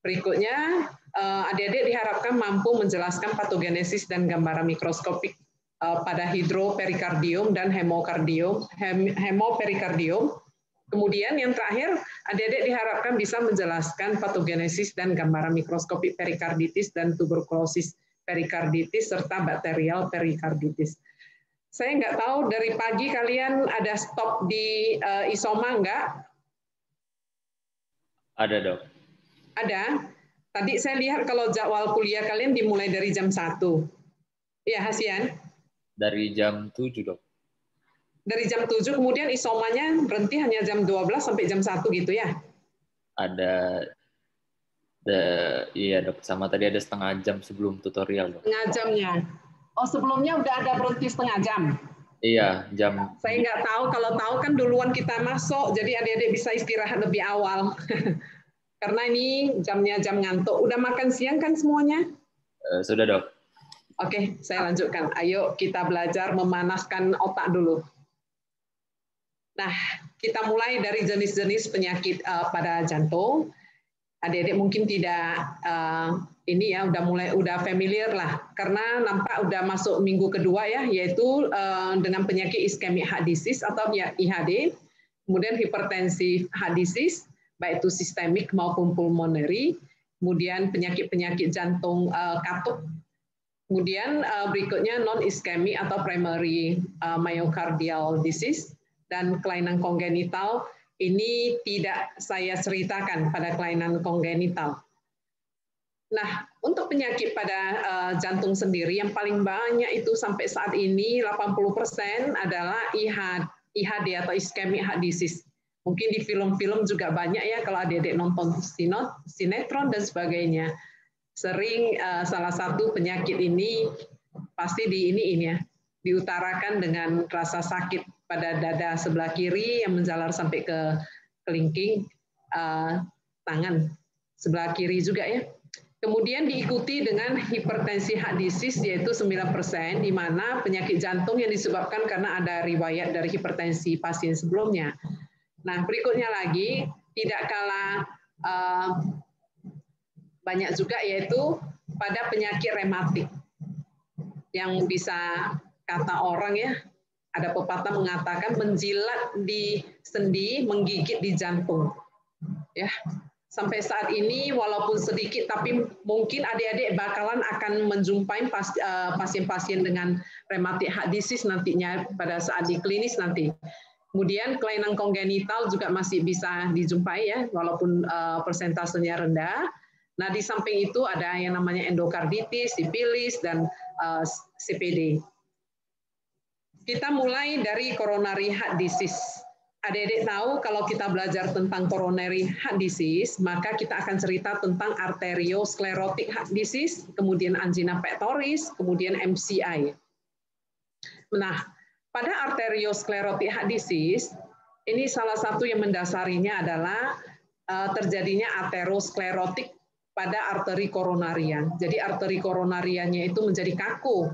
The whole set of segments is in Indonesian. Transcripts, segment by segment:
Berikutnya, adik-adik diharapkan mampu menjelaskan patogenesis dan gambaran mikroskopik pada hidroperikardium dan hemoperikardium. Kemudian yang terakhir, adik-adik diharapkan bisa menjelaskan patogenesis dan gambaran mikroskopik perikarditis dan tuberkulosis perikarditis serta bakterial perikarditis. Saya nggak tahu dari pagi kalian ada stop di isoma nggak? Ada, Dok. Ada. Tadi saya lihat kalau jadwal kuliah kalian dimulai dari jam 1. Iya, Hasian? Dari jam 7, Dok. Dari jam 7, kemudian isomanya berhenti hanya jam 12 sampai jam 1 gitu ya? Ada, iya, Dok. Sama tadi ada setengah jam sebelum tutorial, Dok. Setengah jamnya. Oh, sebelumnya udah ada berhenti setengah jam? Iya, jam. Saya nggak tahu, kalau tahu kan duluan kita masuk, jadi adik-adik bisa istirahat lebih awal. Karena ini jamnya jam ngantuk. Udah makan siang kan semuanya? Sudah, Dok. Oke, saya lanjutkan. Ayo kita belajar memanaskan otak dulu. Nah, kita mulai dari jenis-jenis penyakit pada jantung. Adik-adik mungkin tidak ini ya udah familiar lah, karena nampak udah masuk minggu kedua ya, yaitu dengan penyakit ischemic heart disease atau IHD, kemudian hipertensi heart disease, baik itu sistemik maupun pulmonary, kemudian penyakit-penyakit jantung katup, kemudian berikutnya non ischemic atau primary myocardial disease, dan kelainan kongenital. Ini tidak saya ceritakan pada kelainan kongenital. Nah, untuk penyakit pada jantung sendiri yang paling banyak itu sampai saat ini 80% adalah IHD atau ischemic heart disease. Mungkin di film-film juga banyak ya kalau adik-adik nonton sinetron dan sebagainya. Sering salah satu penyakit ini pasti diutarakan dengan rasa sakit pada dada sebelah kiri yang menjalar sampai ke kelingking tangan sebelah kiri juga ya. Kemudian diikuti dengan hipertensi heart disease yaitu 9%, di mana penyakit jantung yang disebabkan karena ada riwayat dari hipertensi pasien sebelumnya. Nah, berikutnya lagi tidak kalah banyak juga yaitu pada penyakit rematik yang bisa kata orang ya, ada pepatah mengatakan menjilat di sendi, menggigit di jantung. Ya, sampai saat ini walaupun sedikit, tapi mungkin adik-adik bakalan akan menjumpai pasien-pasien dengan rheumatic heart disease nantinya pada saat di klinis nanti. Kemudian kelainan kongenital juga masih bisa dijumpai ya, walaupun persentasenya rendah. Nah, di samping itu ada yang namanya endokarditis, sifilis, dan CPD. Kita mulai dari coronary heart disease. Adik-adik tahu kalau kita belajar tentang coronary heart disease, maka kita akan cerita tentang arteriosclerotic heart disease, kemudian angina pectoris, kemudian MCI. Nah, pada arteriosclerotic heart disease, ini salah satu yang mendasarinya adalah terjadinya aterosklerotik pada arteri koronarian. Jadi arteri koronariannya itu menjadi kaku,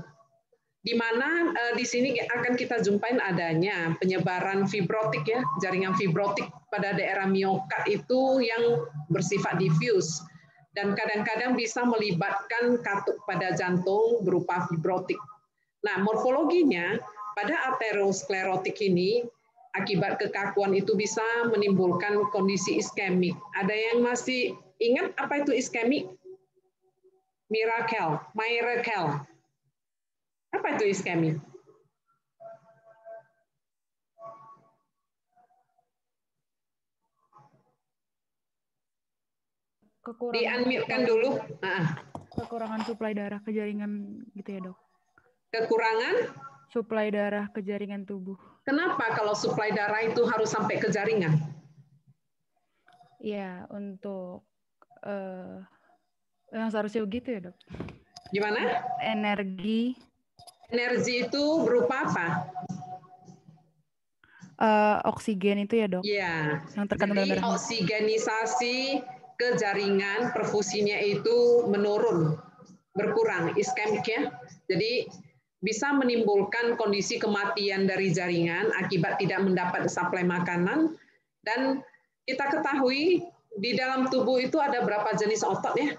di mana di sini akan kita jumpain adanya penyebaran fibrotik ya, jaringan fibrotik pada daerah miokard itu yang bersifat diffuse dan kadang-kadang bisa melibatkan katup pada jantung berupa fibrotik. Nah, morfologinya pada aterosklerotik ini akibat kekakuan itu bisa menimbulkan kondisi iskemik. Ada yang masih ingat apa itu iskemik? Miracle. Apa itu iskemik? Di-unmute-kan dulu. Kekurangan suplai darah ke jaringan gitu ya, Dok? Kekurangan? Suplai darah ke jaringan tubuh. Kenapa kalau suplai darah itu harus sampai ke jaringan? Iya, untuk yang seharusnya begitu ya, Dok? Gimana? Energi itu berupa apa? Oksigen itu ya, Dok? Iya. Yang terkandung dalam darah. Oksigenisasi ke jaringan perfusinya itu menurun, berkurang, iskemik ya. Jadi bisa menimbulkan kondisi kematian dari jaringan akibat tidak mendapat suplai makanan. Dan kita ketahui di dalam tubuh itu ada berapa jenis otot ya?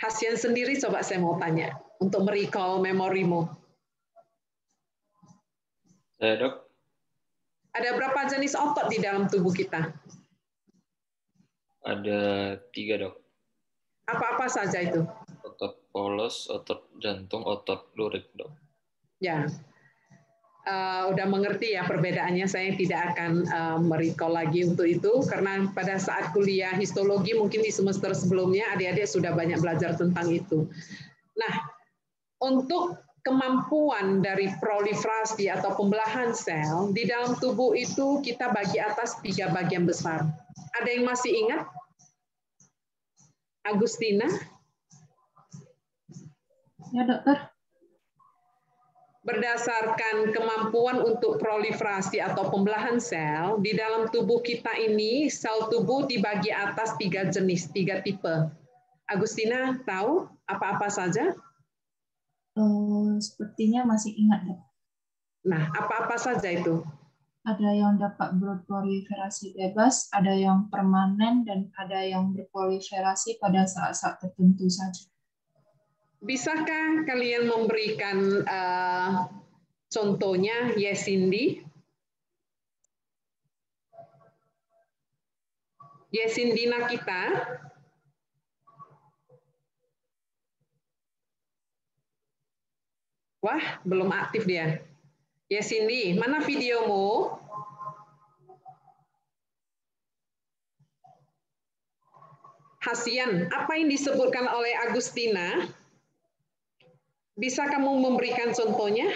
Hasian sendiri coba saya mau tanya untuk merecall memorimu. Saya, Dok. Ada berapa jenis otot di dalam tubuh kita? Ada 3, Dok. Apa-apa saja itu? Otot polos, otot jantung, otot lurik, Dok. Ya, udah mengerti ya perbedaannya. Saya tidak akan merecall lagi untuk itu karena pada saat kuliah histologi mungkin di semester sebelumnya adik-adik sudah banyak belajar tentang itu. Nah, untuk kemampuan dari proliferasi atau pembelahan sel di dalam tubuh itu kita bagi atas 3 bagian besar. Ada yang masih ingat? Agustina? Ya, dokter. Berdasarkan kemampuan untuk proliferasi atau pembelahan sel, di dalam tubuh kita ini, sel tubuh dibagi atas 3 jenis, 3 tipe. Agustina tahu apa-apa saja? Sepertinya masih ingat, Dok. Nah, apa-apa saja itu? Ada yang dapat berproliferasi bebas, ada yang permanen, dan ada yang berproliferasi pada saat-saat tertentu saja. Bisakah kalian memberikan contohnya, Yesindi? Yesindina kita. Wah, belum aktif dia. Yesindi, mana videomu? Hasian, apa yang disebutkan oleh Agustina? Bisa kamu memberikan contohnya?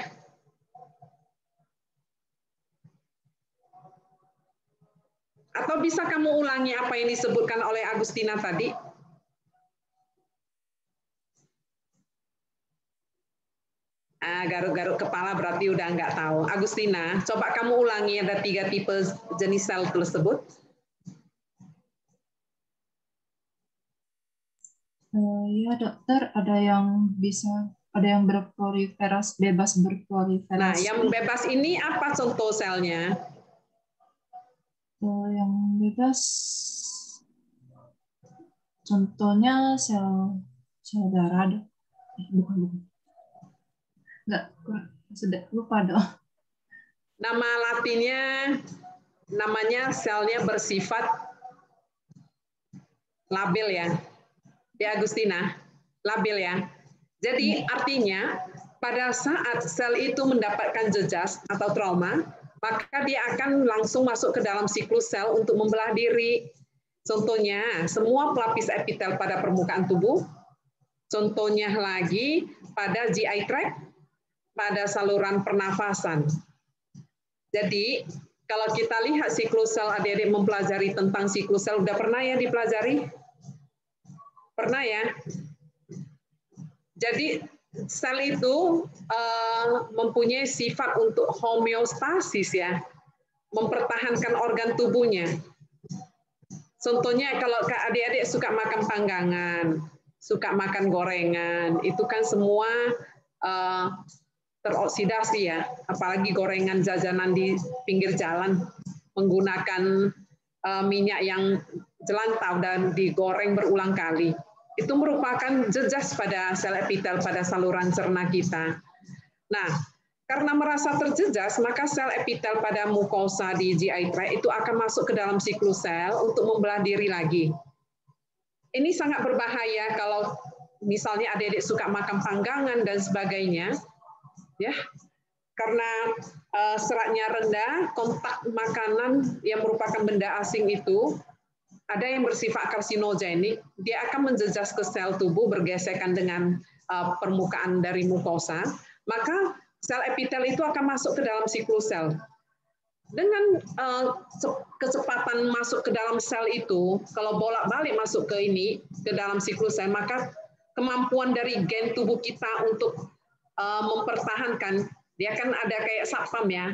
Atau bisa kamu ulangi apa yang disebutkan oleh Agustina tadi? Garuk-garuk kepala berarti udah nggak tahu. Agustina, coba kamu ulangi ada 3 tipe jenis sel tersebut. Ya, dokter, ada yang berproliferasi, bebas berproliferasi. Nah, yang bebas ini apa contoh selnya? Yang bebas, contohnya sel darah. Bukan. Enggak, sudah lupa dong. Nama latinnya, namanya selnya bersifat labil ya. Ya Agustina, labil ya. Jadi artinya pada saat sel itu mendapatkan jejas atau trauma, maka dia akan langsung masuk ke dalam siklus sel untuk membelah diri. Contohnya, semua pelapis epitel pada permukaan tubuh. Contohnya lagi pada GI tract, pada saluran pernafasan. Jadi, kalau kita lihat siklus sel, adik-adik mempelajari tentang siklus sel, udah pernah ya dipelajari? Pernah ya? Jadi sel itu mempunyai sifat untuk homeostasis ya, mempertahankan organ tubuhnya. Contohnya kalau adik-adik suka makan panggangan, suka makan gorengan, itu kan semua teroksidasi ya, apalagi gorengan jajanan di pinggir jalan menggunakan minyak yang jelantah dan digoreng berulang kali. Itu merupakan jejas pada sel epitel pada saluran cerna kita. Nah, karena merasa terjejas, maka sel epitel pada mukosa di GI tract itu akan masuk ke dalam siklus sel untuk membelah diri lagi. Ini sangat berbahaya kalau misalnya adik-adik suka makan panggangan dan sebagainya, ya, karena seratnya rendah, kontak makanan yang merupakan benda asing itu ada yang bersifat karsinogenik, dia akan menjejas ke sel tubuh bergesekan dengan permukaan dari mukosa, maka sel epitel itu akan masuk ke dalam siklus sel. Dengan kecepatan masuk ke dalam sel itu, kalau bolak-balik masuk ke dalam siklus sel, maka kemampuan dari gen tubuh kita untuk mempertahankan, dia kan ada kayak satpam ya.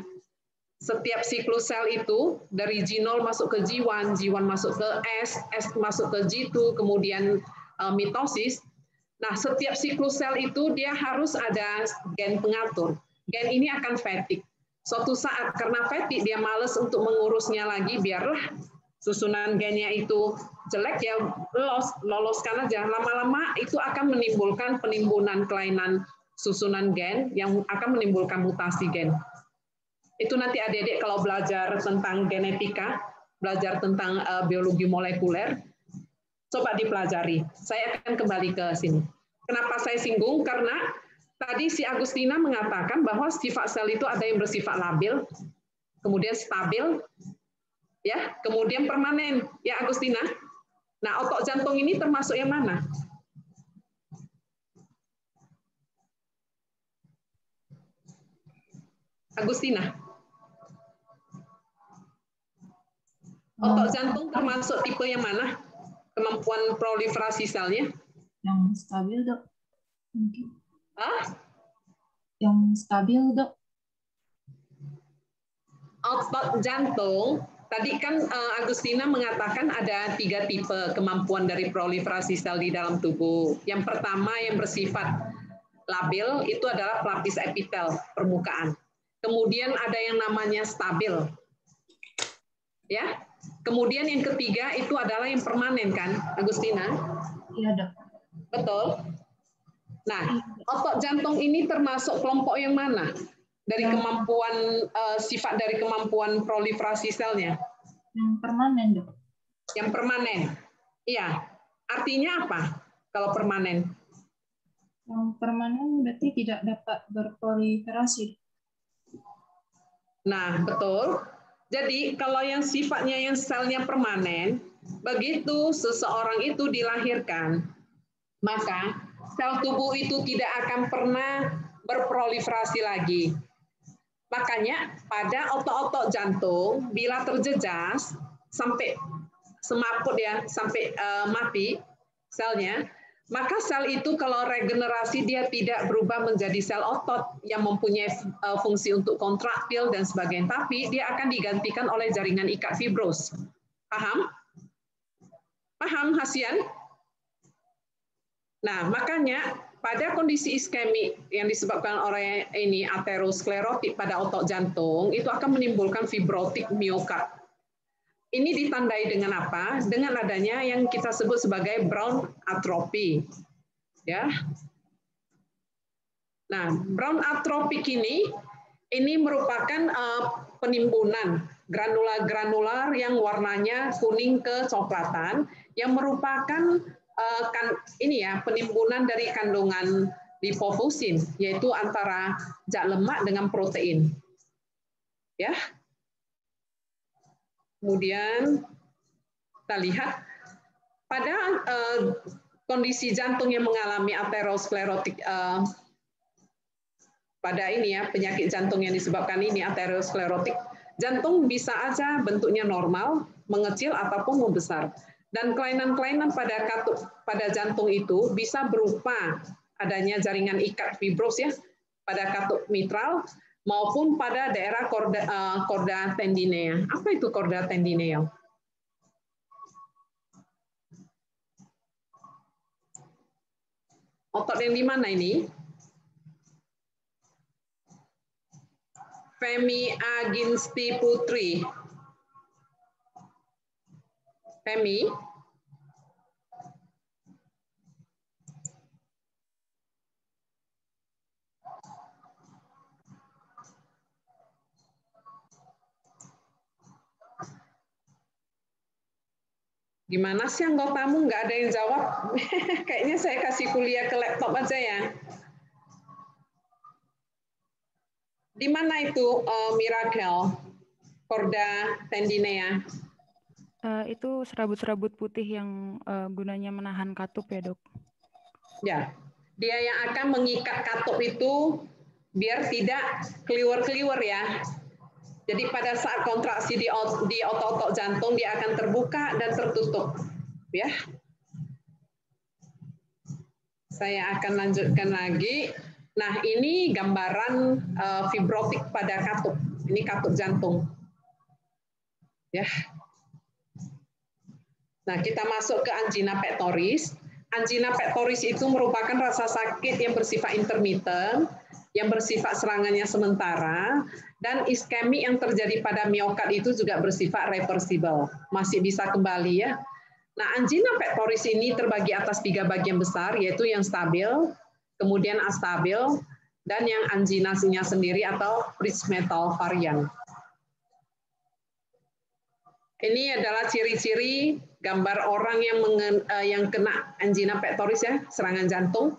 Setiap siklus sel itu dari G0 masuk ke G1, G1 masuk ke S, S masuk ke G2, kemudian mitosis. Nah, setiap siklus sel itu dia harus ada gen pengatur. Gen ini akan fatigue. Suatu saat karena fatigue dia malas untuk mengurusnya lagi, biarlah susunan gennya itu jelek, ya loloskan aja. Lama-lama itu akan menimbulkan penimbunan kelainan susunan gen yang akan menimbulkan mutasi gen. Itu nanti adik-adik kalau belajar tentang genetika, belajar tentang biologi molekuler, coba dipelajari. Saya akan kembali ke sini. Kenapa saya singgung? Karena tadi si Agustina mengatakan bahwa sifat sel itu ada yang bersifat labil, kemudian stabil, ya, kemudian permanen, ya Agustina. Nah, otot jantung ini termasuk yang mana? Agustina. Otot jantung termasuk tipe yang mana? Kemampuan proliferasi selnya? Yang stabil, Dok. Mungkin. Hah? Yang stabil, Dok. Otot jantung, tadi kan Agustina mengatakan ada 3 tipe kemampuan dari proliferasi sel di dalam tubuh. Yang pertama yang bersifat labil itu adalah pelapis epitel permukaan. Kemudian ada yang namanya stabil. Ya. Kemudian yang ketiga itu adalah yang permanen kan, Agustina? Iya, Dok. Betul. Nah, otot jantung ini termasuk kelompok yang mana? Dari kemampuan sifat dari kemampuan proliferasi selnya? Yang permanen, Dok. Yang permanen. Iya. Artinya apa kalau permanen? Yang permanen berarti tidak dapat berproliferasi. Nah, betul. Jadi kalau yang sifatnya yang selnya permanen, begitu seseorang itu dilahirkan, maka sel tubuh itu tidak akan pernah berproliferasi lagi. Makanya pada otot-otot jantung, bila terjejas sampai semaput ya, sampai mati selnya, maka sel itu kalau regenerasi dia tidak berubah menjadi sel otot yang mempunyai fungsi untuk kontraktil dan sebagainya, tapi dia akan digantikan oleh jaringan ikat fibros. Paham? Paham, Hasian? Nah, makanya pada kondisi iskemik yang disebabkan oleh ini aterosklerotik pada otot jantung, itu akan menimbulkan fibrotik miokard. Ini ditandai dengan apa? Dengan adanya yang kita sebut sebagai brown atrophy. Ya. Nah, brown atrophy ini merupakan penimbunan granular-granular yang warnanya kuning kecoklatan yang merupakan penimbunan dari kandungan lipofusin, yaitu antara zat lemak dengan protein. Ya. Kemudian kita lihat pada kondisi jantung yang mengalami aterosklerotik pada penyakit jantung yang disebabkan aterosklerotik, jantung bisa aja bentuknya normal, mengecil ataupun membesar. Dan kelainan-kelainan pada jantung itu bisa berupa adanya jaringan ikat fibros ya pada katup mitral maupun pada daerah chorda tendinea. Apa itu chorda tendinea? Otot yang di mana ini? Femi Aginsti Putri. Femi. Gimana sih anggotamu? Nggak ada yang jawab? Kayaknya saya kasih kuliah ke laptop aja ya. Di mana itu Miracle? Chorda tendinea? Itu serabut-serabut putih yang gunanya menahan katup ya, Dok? Ya, dia yang akan mengikat katup itu biar tidak keliwer-keliwer ya. Jadi pada saat kontraksi di otot-otot jantung dia akan terbuka dan tertutup. Ya. Saya akan lanjutkan lagi. Nah, ini gambaran fibrotik pada katup. Ini katup jantung. Ya. Nah, kita masuk ke angina pectoris. Angina pectoris itu merupakan rasa sakit yang bersifat intermittent, yang bersifat serangannya sementara, Dan iskemik yang terjadi pada miokard itu juga bersifat reversible, masih bisa kembali ya. Nah, angina pectoris ini terbagi atas 3 bagian besar, yaitu yang stabil, kemudian astabil, dan yang anginasinya sendiri atau prismetal varian. Ini adalah ciri-ciri gambar orang yang kena angina pectoris ya, serangan jantung,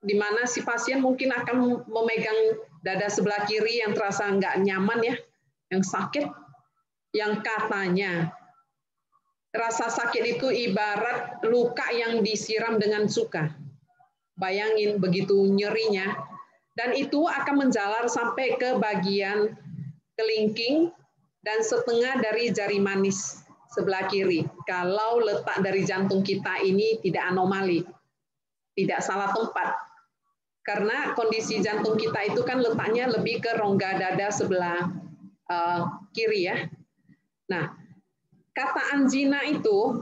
di mana si pasien mungkin akan memegang dada sebelah kiri yang terasa nggak nyaman ya, yang sakit, yang katanya rasa sakit itu ibarat luka yang disiram dengan cuka. Bayangin begitu nyerinya, dan itu akan menjalar sampai ke bagian kelingking dan setengah dari jari manis sebelah kiri. Kalau letak dari jantung kita ini tidak anomali, tidak salah tempat. Karena kondisi jantung kita itu kan letaknya lebih ke rongga dada sebelah kiri ya. Nah, kata angina itu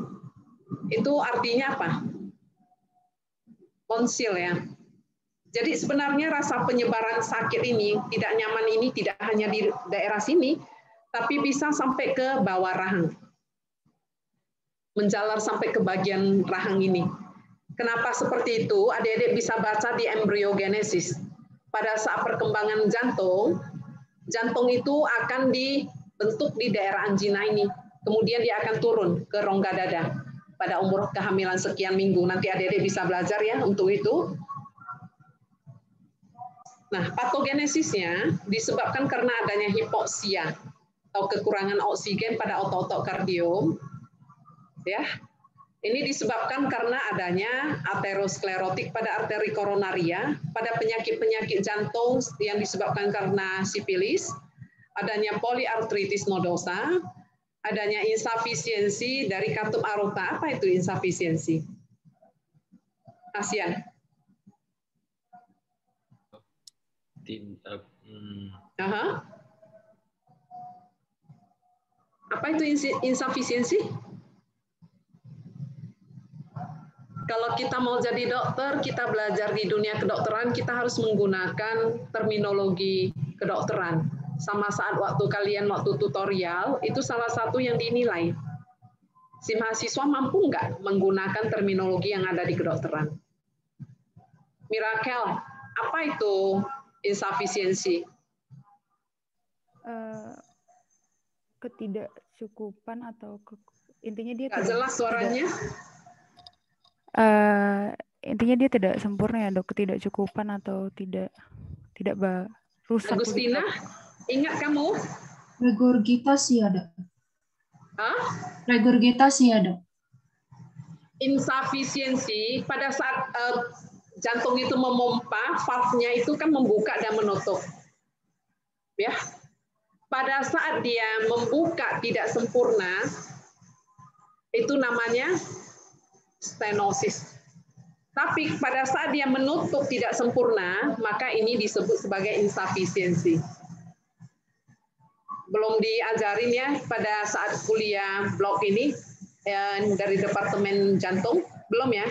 artinya apa? Tonsil ya. Jadi sebenarnya rasa penyebaran sakit ini, tidak nyaman ini tidak hanya di daerah sini, tapi bisa sampai ke bawah rahang. Menjalar sampai ke bagian rahang ini. Kenapa seperti itu? Adik-adik bisa baca di embryogenesis. Pada saat perkembangan jantung, jantung itu akan dibentuk di daerah angina ini. Kemudian dia akan turun ke rongga dada pada umur kehamilan sekian minggu. Nanti adik-adik bisa belajar ya untuk itu. Nah, patogenesisnya disebabkan karena adanya hipoksia atau kekurangan oksigen pada otot-otot kardiom. Ya. Ini disebabkan karena adanya aterosklerotik pada arteri koronaria, pada penyakit-penyakit jantung yang disebabkan karena sifilis, adanya poliartritis nodosa, adanya insufisiensi dari katup aorta. Apa itu insufisiensi? Asian. Apa itu insufisiensi? Kalau kita mau jadi dokter, kita belajar di dunia kedokteran, kita harus menggunakan terminologi kedokteran. Sama saat waktu tutorial, itu salah satu yang dinilai. Si mahasiswa mampu nggak menggunakan terminologi yang ada di kedokteran? Mirakel, apa itu insufisiensi? Ketidakcukupan atau intinya dia nggak jelas suaranya. Intinya dia tidak sempurna ya dok, ketidakcukupan atau tidak rusak. Agustina, ingat kamu? Regurgitasi ada. Regurgitasi ada. Insufisiensi pada saat jantung itu memompa, valve-nya itu kan membuka dan menutup. Ya. Pada saat dia membuka tidak sempurna, itu namanya stenosis. Tapi pada saat dia menutup tidak sempurna, maka ini disebut sebagai insufisiensi. Belum diajarin ya pada saat kuliah blok ini dari Departemen Jantung, belum ya?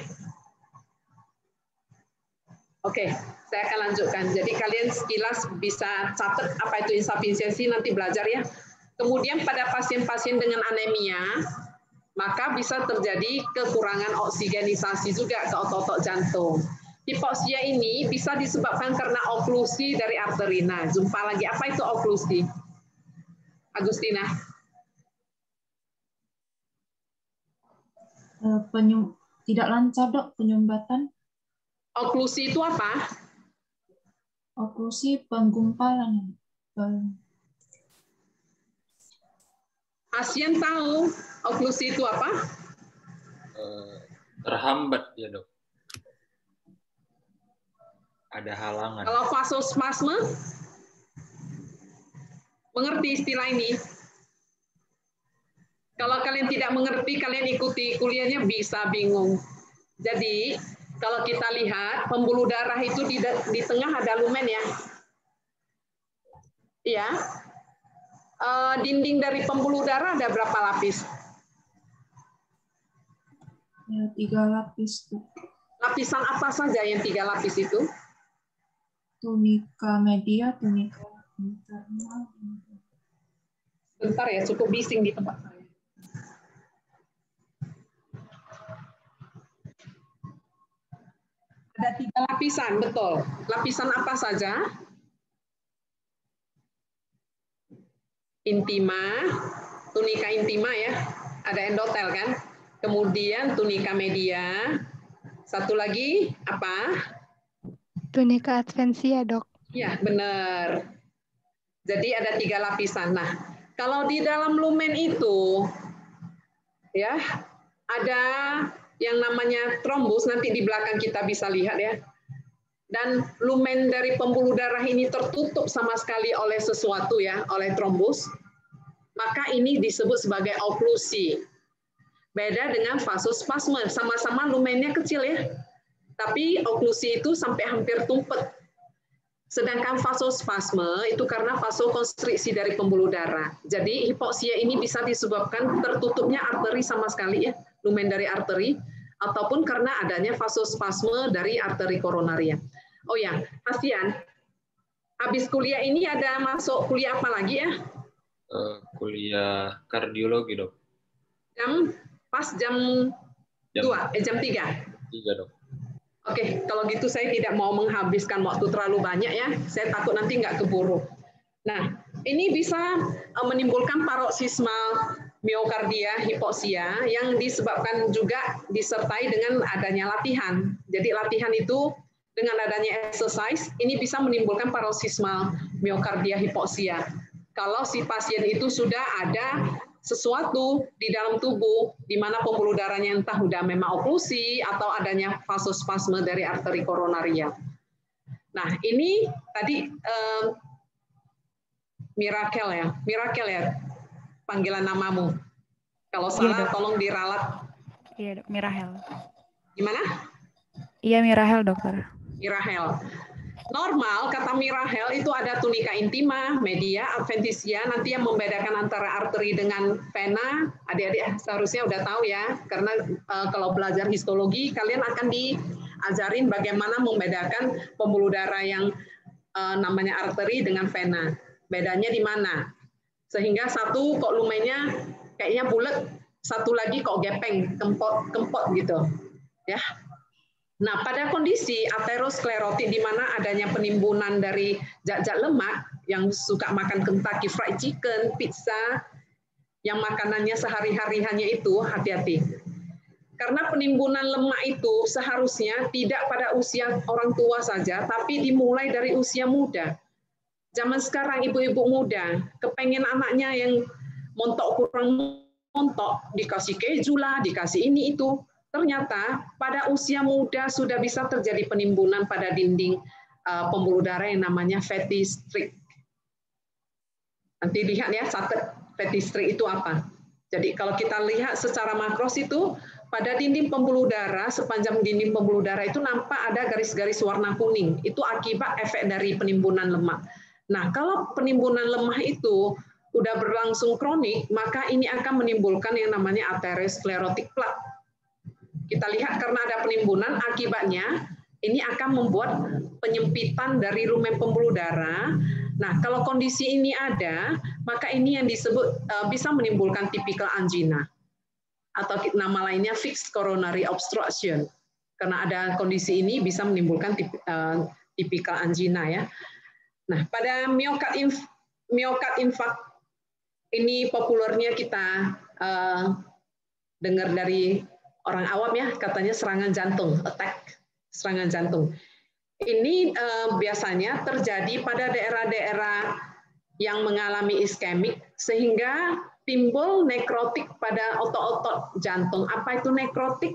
Oke, saya akan lanjutkan. Jadi kalian sekilas bisa catat apa itu insufisiensi, nanti belajar ya. Kemudian pada pasien-pasien dengan anemia, maka bisa terjadi kekurangan oksigenisasi juga ke otot-otot jantung. Hipoksia ini bisa disebabkan karena oklusi dari arteri. Nah, jumpa lagi. Apa itu oklusi? Agustina. Tidak lancar dok, penyumbatan. Oklusi itu apa? Oklusi penggumpalan. Pasien tahu oklusi itu apa? Terhambat ya dok. Ada halangan. Kalau vasospasme, mengerti istilah ini? Kalau kalian tidak mengerti, kalian ikuti kuliahnya bisa bingung. Jadi kalau kita lihat pembuluh darah itu di tengah ada lumen ya. Iya. Dinding dari pembuluh darah ada berapa lapis? Ya, 3 lapis. Lapisan apa saja yang 3 lapis itu? Tunika media, tunika internal. Bentar ya, cukup bising di tempat saya. Ada 3 lapisan, betul. Lapisan apa saja? Intima, tunika intima ya, ada endotel kan. Kemudian tunika media. Satu lagi apa? Tunika adventia, Dok. Ya, benar. Jadi ada 3 lapisan. Nah, kalau di dalam lumen itu, ya, ada yang namanya trombus, nanti di belakang kita bisa lihat ya. Dan lumen dari pembuluh darah ini tertutup sama sekali oleh sesuatu ya, oleh trombus, maka ini disebut sebagai oklusi. Beda dengan vasospasme, sama-sama lumennya kecil ya, tapi oklusi itu sampai hampir tumpet. Sedangkan vasospasme itu karena vasokonstriksi dari pembuluh darah. Jadi hipoksia ini bisa disebabkan tertutupnya arteri sama sekali ya, lumen dari arteri, ataupun karena adanya vasospasme dari arteri koronaria. Oh ya, Asian, habis kuliah ini ada masuk kuliah apa lagi ya? Kuliah kardiologi, Dok. Jam 2, jam 3? 3, Dok. Oke, kalau gitu saya tidak mau menghabiskan waktu terlalu banyak ya. Saya takut nanti nggak keburu. Nah, ini bisa menimbulkan paroksismal miokardia hipoksia yang disebabkan juga disertai dengan adanya latihan. Jadi latihan itu dengan adanya exercise ini bisa menimbulkan paroksismal miokardia hipoksia. Kalau si pasien itu sudah ada sesuatu di dalam tubuh di mana pembuluh darahnya entah udah memang oklusi atau adanya vasospasme dari arteri koronaria. Nah, ini tadi Mirakel ya panggilan namamu. Kalau salah tolong diralat. Iya, Dok, Mirahel. Gimana? Iya, Mirahel, Dokter. Mirahel. Normal, kata Mirahel itu ada tunika intima, media, adventitia, nanti yang membedakan antara arteri dengan vena, adik-adik seharusnya udah tahu ya, karena kalau belajar histologi, kalian akan diajarin bagaimana membedakan pembuluh darah yang namanya arteri dengan vena. Bedanya di mana? Sehingga satu kok lumennya kayaknya bulat, satu lagi kok gepeng, kempot gitu. Ya. Nah, pada kondisi aterosklerotik di mana adanya penimbunan dari zat-zat lemak yang suka makan Kentucky Fried Chicken, pizza, yang makanannya sehari-hari hanya itu, hati-hati. Karena penimbunan lemak itu seharusnya tidak pada usia orang tua saja, tapi dimulai dari usia muda. Zaman sekarang ibu-ibu muda, kepengen anaknya yang montok kurang montok, dikasih keju lah, dikasih ini itu. Ternyata pada usia muda sudah bisa terjadi penimbunan pada dinding pembuluh darah yang namanya fatty streak. Nanti lihat ya, fatty streak itu apa. Jadi kalau kita lihat secara makros itu, pada dinding pembuluh darah, sepanjang dinding pembuluh darah itu nampak ada garis-garis warna kuning. Itu akibat efek dari penimbunan lemak. Nah, kalau penimbunan lemak itu udah berlangsung kronik, maka ini akan menimbulkan yang namanya aterosklerotik plaque. Kita lihat karena ada penimbunan, akibatnya ini akan membuat penyempitan dari lumen pembuluh darah. Nah, kalau kondisi ini ada, maka ini yang disebut bisa menimbulkan tipikal angina. Atau nama lainnya fixed coronary obstruction. Karena ada kondisi ini bisa menimbulkan tipikal angina ya. Nah, pada myocard infarct ini populernya kita dengar dari orang awam ya, katanya serangan jantung, attack, serangan jantung. Ini biasanya terjadi pada daerah-daerah yang mengalami iskemik, sehingga timbul nekrotik pada otot-otot jantung. Apa itu nekrotik?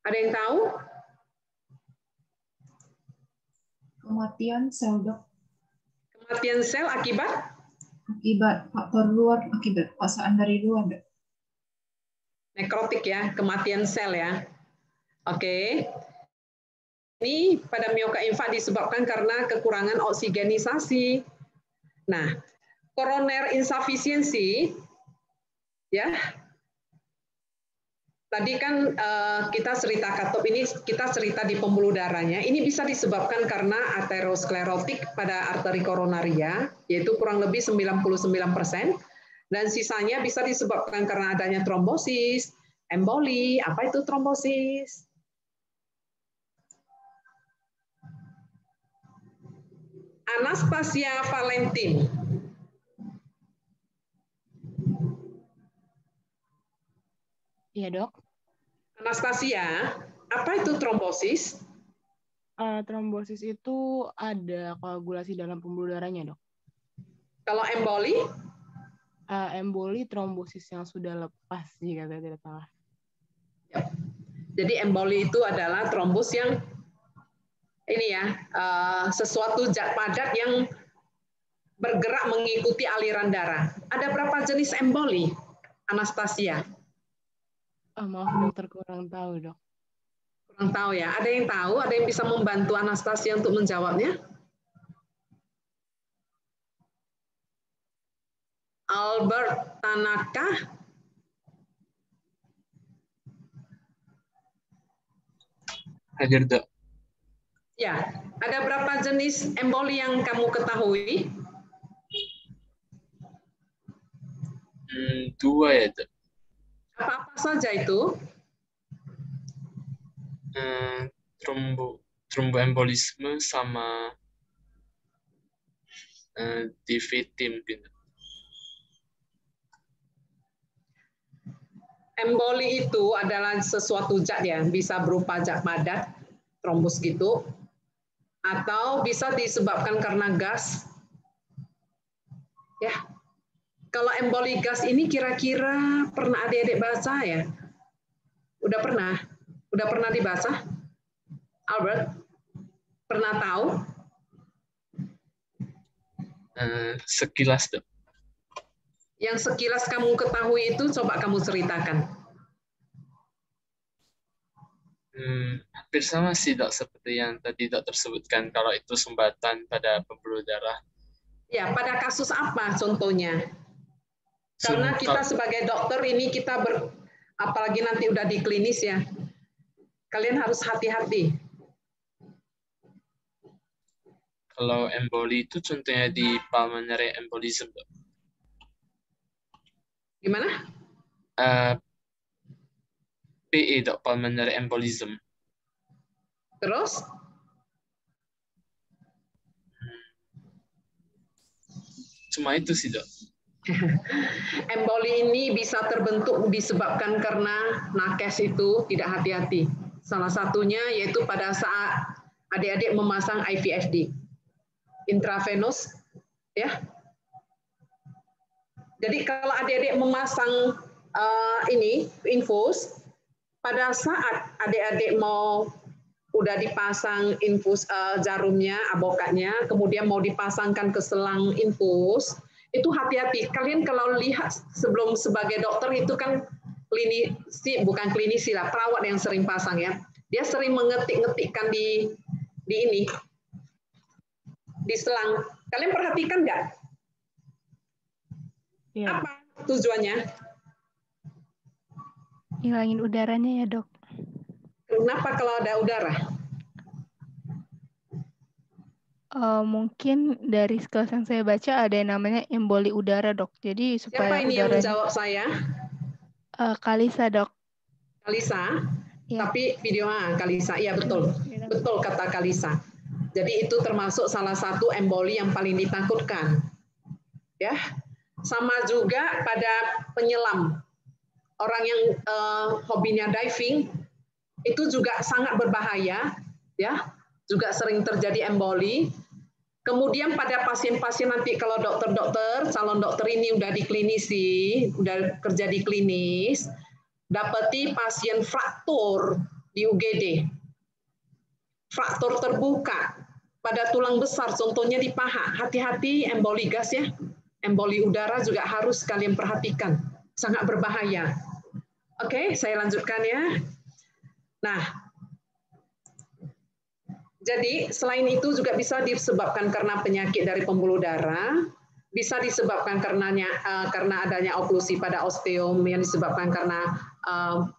Ada yang tahu? Kematian sel, Dok. Kematian sel akibat? Akibat faktor luar, akibat paksaan dari luar, Dok. Nekrotik ya, kematian sel ya. Oke. Ini pada myocard infarct disebabkan karena kekurangan oksigenisasi. Nah, coroner insufficiency ya. Tadi kan kita cerita katup ini, kita cerita di pembuluh darahnya. Ini bisa disebabkan karena aterosklerotik pada arteri koronaria, yaitu kurang lebih 99%, dan sisanya bisa disebabkan karena adanya trombosis, emboli. Apa itu trombosis? Anastasia Valentin. Iya, Dok. Anastasia, apa itu trombosis? Trombosis itu ada koagulasi dalam pembuluh darahnya, Dok. Kalau emboli? Emboli trombosis yang sudah lepas, jika saya tidak salah. Jadi emboli itu adalah trombus yang ini ya, sesuatu zat padat yang bergerak mengikuti aliran darah. Ada berapa jenis emboli, Anastasia? Maaf dokter, kurang tahu, Dok. Kurang tahu ya. Ada yang tahu? Ada yang bisa membantu Anastasia untuk menjawabnya? Albert Tanaka? Hadir, Dok. Ya. Ada berapa jenis emboli yang kamu ketahui? 2 ya, Dok. Apa-apa saja itu? Tromboembolisme sama DVT mungkin. Emboli itu adalah sesuatu zat ya, bisa berupa zat padat, trombus gitu, atau bisa disebabkan karena gas. Ya, kalau emboli gas ini kira-kira pernah adik-adik baca ya? Udah pernah? Udah pernah dibaca? Albert? Pernah tahu? Sekilas, Dok. Yang sekilas kamu ketahui itu coba kamu ceritakan. Hampir sama sih, Dok, seperti yang tadi Dokter sebutkan, kalau itu sumbatan pada pembuluh darah. Ya, pada kasus apa contohnya? Karena kita sebagai dokter ini kita apalagi nanti udah di klinis ya, kalian harus hati-hati. Kalau emboli itu contohnya di pulmonary embolism, Dok. Gimana? PE, Dok, pulmonary embolism. Terus? Cuma itu sih, Dok. Emboli ini bisa terbentuk disebabkan karena nakes itu tidak hati-hati. Salah satunya yaitu pada saat adik-adik memasang IVFD, intravenous, ya. Jadi kalau adik-adik memasang infus, pada saat adik-adik mau udah dipasang infus jarumnya, abokatnya, kemudian mau dipasangkan ke selang infus, itu hati-hati. Kalian kalau lihat sebelum sebagai dokter itu kan klinisi, bukan klinisi lah, perawat yang sering pasang ya. Dia sering mengetik-ngetikkan di ini, di selang. Kalian perhatikan nggak? Ya. Apa tujuannya? Hilangin udaranya ya, Dok. Kenapa kalau ada udara? Mungkin dari sekelas yang saya baca ada yang namanya emboli udara, Dok. Jadi supaya Siapa ini yang udaranya... menjawab saya? Kalisa, Dok. Kalisa? Ya. Tapi video Kalisa, iya betul. Betul kata Kalisa. Jadi itu termasuk salah satu emboli yang paling ditakutkan. Ya. Sama juga pada penyelam. Orang yang hobinya diving itu juga sangat berbahaya, ya. Juga sering terjadi emboli. Kemudian pada pasien-pasien nanti kalau dokter-dokter, calon dokter ini udah di klinisi, udah kerja di klinis, dapati pasien fraktur di UGD. Fraktur terbuka pada tulang besar, contohnya di paha. Hati-hati emboli gas ya. Emboli udara juga harus kalian perhatikan. Sangat berbahaya. Oke, saya lanjutkan ya. Nah, jadi selain itu juga bisa disebabkan karena penyakit dari pembuluh darah, bisa disebabkan karena adanya oklusi pada osteom yang disebabkan karena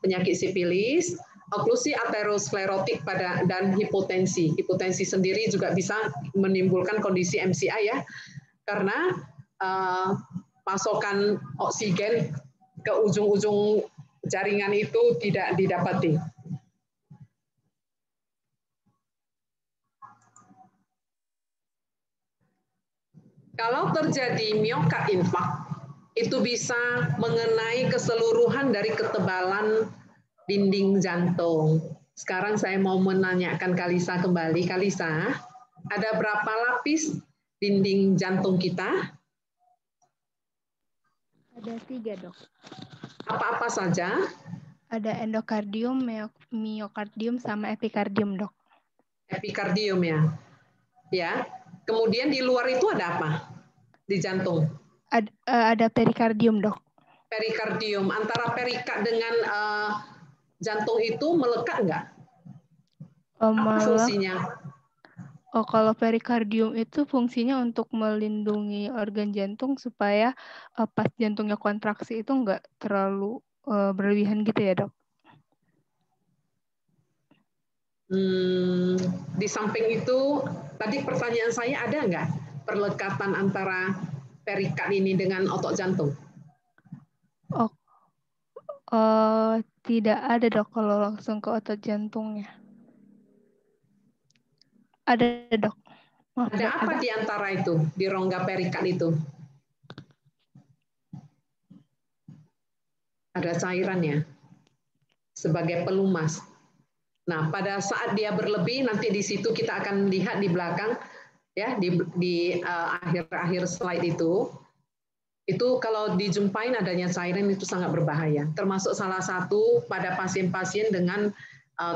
penyakit sifilis, oklusi aterosklerotik dan hipotensi. Hipotensi sendiri juga bisa menimbulkan kondisi MCI ya, karena pasokan oksigen ke ujung-ujung jaringan itu tidak didapati. Kalau terjadi miokard infark, itu bisa mengenai keseluruhan dari ketebalan dinding jantung. Sekarang saya mau menanyakan Kalisa kembali. Kalisa, ada berapa lapis dinding jantung kita? Ada 3, Dok. Apa-apa saja? Ada endokardium, miokardium, sama epikardium, Dok. Epikardium ya. Ya. Kemudian di luar itu ada apa? Di jantung? Ada perikardium, Dok. Perikardium. Antara perikat dengan jantung itu melekat nggak? Apa fungsinya? Kalau perikardium itu fungsinya untuk melindungi organ jantung supaya pas jantungnya kontraksi itu nggak terlalu berlebihan gitu ya, Dok? Di samping itu, tadi pertanyaan saya ada nggak perlekatan antara perikat ini dengan otot jantung? Tidak ada, Dok, kalau langsung ke otot jantungnya. Ada, Dok. Ada apa di antara itu, di rongga perikat itu? Ada cairannya sebagai pelumas. Nah, pada saat dia berlebih, nanti di situ kita akan lihat di belakang, ya di akhir-akhir slide itu kalau dijumpain adanya cairan itu sangat berbahaya. Termasuk salah satu pada pasien-pasien dengan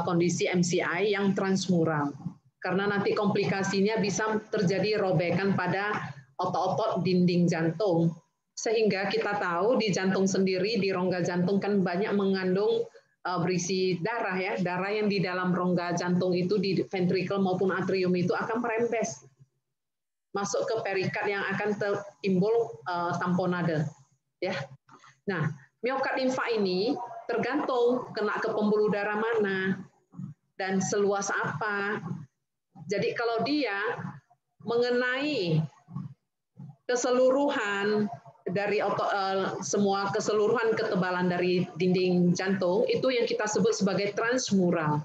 kondisi MCI yang transmural. Karena nanti komplikasinya bisa terjadi robekan pada otot-otot dinding jantung. Sehingga kita tahu di jantung sendiri, di rongga jantung kan banyak mengandung berisi darah ya, darah yang di dalam rongga jantung itu di ventricle maupun atrium itu akan merembes masuk ke perikat yang akan timbul tamponade ya. Nah, miokard infark ini tergantung kena ke pembuluh darah mana dan seluas apa. Jadi kalau dia mengenai keseluruhan dari semua keseluruhan ketebalan dari dinding jantung, itu yang kita sebut sebagai transmural.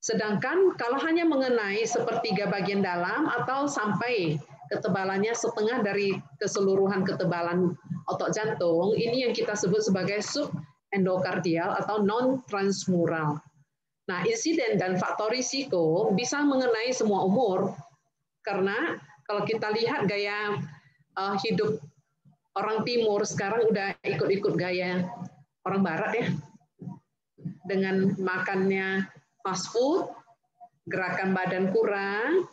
Sedangkan kalau hanya mengenai sepertiga bagian dalam atau sampai ketebalannya setengah dari keseluruhan ketebalan otot jantung, ini yang kita sebut sebagai subendokardial atau non-transmural. Nah, insiden dan faktor risiko bisa mengenai semua umur, karena kalau kita lihat gaya hidup orang timur sekarang udah ikut-ikut gaya orang barat ya, dengan makannya fast food, gerakan badan kurang.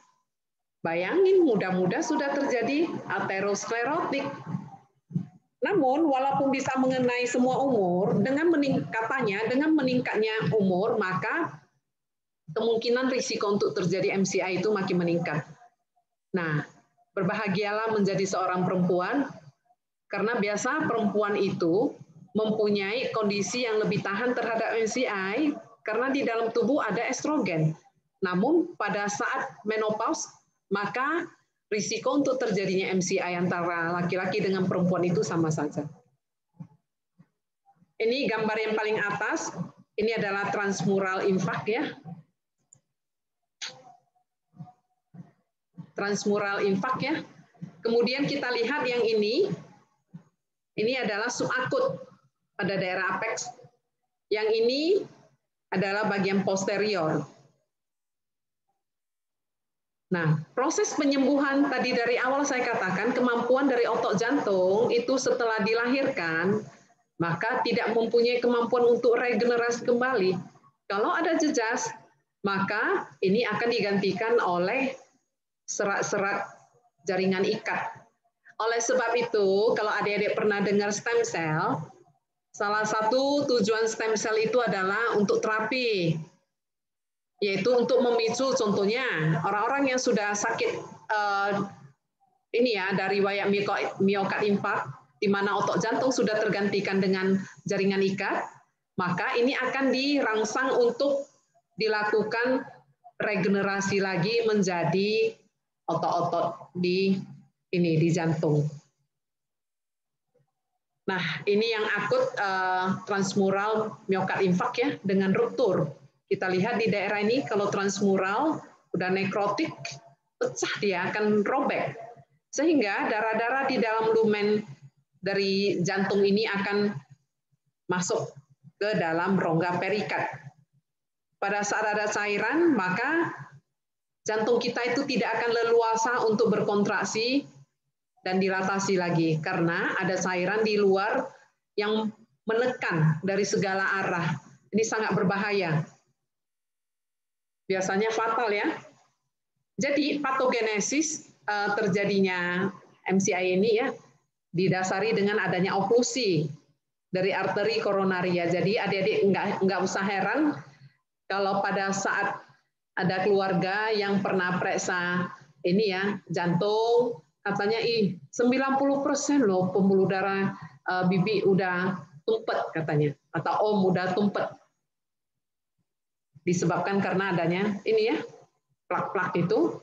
Bayangin muda-muda sudah terjadi aterosklerotik. Namun walaupun bisa mengenai semua umur, dengan meningkatnya umur, maka kemungkinan risiko untuk terjadi MCI itu makin meningkat. Nah, berbahagialah menjadi seorang perempuan, karena biasa perempuan itu mempunyai kondisi yang lebih tahan terhadap MCI karena di dalam tubuh ada estrogen. Namun pada saat menopause, maka risiko untuk terjadinya MCI antara laki-laki dengan perempuan itu sama saja. Ini gambar yang paling atas, ini adalah transmural infark ya. Transmural infark ya. Kemudian kita lihat yang ini adalah subakut pada daerah apex. Yang ini adalah bagian posterior. Nah, proses penyembuhan tadi dari awal saya katakan, kemampuan dari otot jantung itu setelah dilahirkan, maka tidak mempunyai kemampuan untuk regenerasi kembali. Kalau ada jejas, maka ini akan digantikan oleh serat-serat jaringan ikat. Oleh sebab itu, kalau adik-adik pernah dengar stem cell, salah satu tujuan stem cell itu adalah untuk terapi, yaitu untuk memicu contohnya orang-orang yang sudah sakit dari riwayat miokard infark, di mana otot jantung sudah tergantikan dengan jaringan ikat, maka ini akan dirangsang untuk dilakukan regenerasi lagi menjadi otot-otot di jantung. Nah, ini yang akut transmural miokard infark ya, dengan ruptur. Kita lihat di daerah ini kalau transmural udah nekrotik, pecah dia akan robek. Sehingga darah-darah di dalam lumen dari jantung ini akan masuk ke dalam rongga perikard. Pada saat ada cairan, maka jantung kita itu tidak akan leluasa untuk berkontraksi dan dilatasi lagi karena ada cairan di luar yang menekan dari segala arah. Ini sangat berbahaya. Biasanya fatal ya. Jadi patogenesis terjadinya MCI ini ya didasari dengan adanya oklusi dari arteri koronaria. Jadi adik-adik nggak usah heran kalau pada saat ada keluarga yang pernah periksa ini ya jantung, katanya 90% loh pembuluh darah bibi udah tumpet katanya, atau om udah tumpet. Disebabkan karena adanya ini ya plak-plak itu.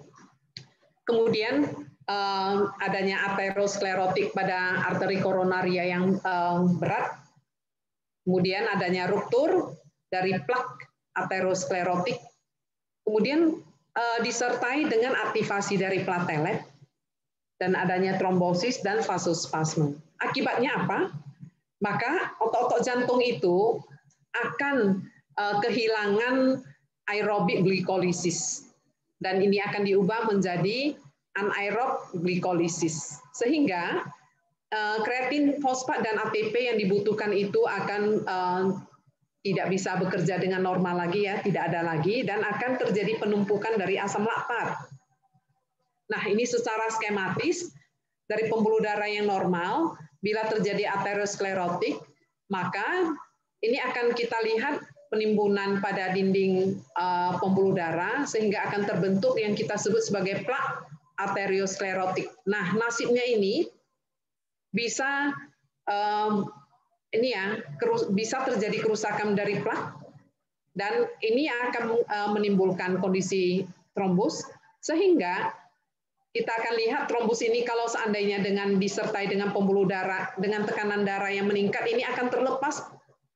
Kemudian adanya aterosklerotik pada arteri koronaria yang berat. Kemudian adanya ruptur dari plak aterosklerotik. Kemudian disertai dengan aktivasi dari platelet dan adanya trombosis dan vasospasme. Akibatnya apa? Maka otot-otot jantung itu akan kehilangan aerobik glikolisis dan ini akan diubah menjadi anaerob glikolisis sehingga kreatin fosfat dan ATP yang dibutuhkan itu akan tidak bisa bekerja dengan normal lagi ya, tidak ada lagi dan akan terjadi penumpukan dari asam laktat. Nah, ini secara skematis dari pembuluh darah yang normal, bila terjadi aterosklerotik, maka ini akan kita lihat penimbunan pada dinding pembuluh darah sehingga akan terbentuk yang kita sebut sebagai plak aterosklerotik. Nah, nasibnya ini bisa bisa terjadi kerusakan dari plak dan ini akan menimbulkan kondisi trombus sehingga kita akan lihat trombus ini kalau seandainya dengan disertai dengan pembuluh darah, dengan tekanan darah yang meningkat, ini akan terlepas,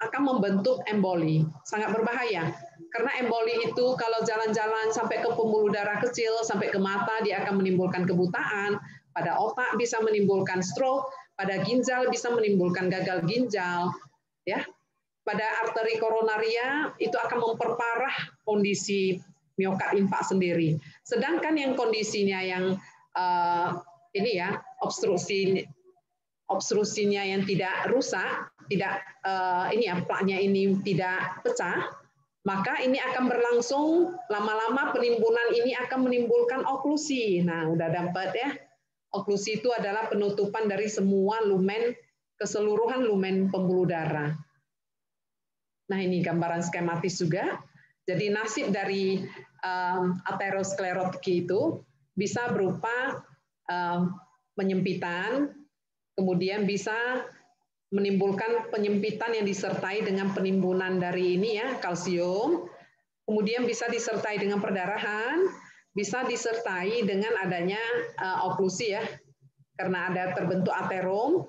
akan membentuk emboli. Sangat berbahaya. Karena emboli itu kalau jalan-jalan sampai ke pembuluh darah kecil, sampai ke mata, dia akan menimbulkan kebutaan, pada otak bisa menimbulkan stroke, pada ginjal bisa menimbulkan gagal ginjal. Ya, pada arteri koronaria itu akan memperparah kondisi miokard infark sendiri. Sedangkan yang kondisinya yang ini ya obstruksinya yang tidak rusak, tidak ini ya plaknya ini tidak pecah, maka ini akan berlangsung lama-lama penimbunan ini akan menimbulkan oklusi. Nah, udah dapat ya. Oklusi itu adalah penutupan dari semua lumen keseluruhan lumen pembuluh darah. Nah, ini gambaran skematis juga. Jadi nasib dari aterosklerotik itu bisa berupa penyempitan, kemudian bisa menimbulkan penyempitan yang disertai dengan penimbunan dari ini ya kalsium, kemudian bisa disertai dengan perdarahan, bisa disertai dengan adanya oklusi ya, karena ada terbentuk aterom,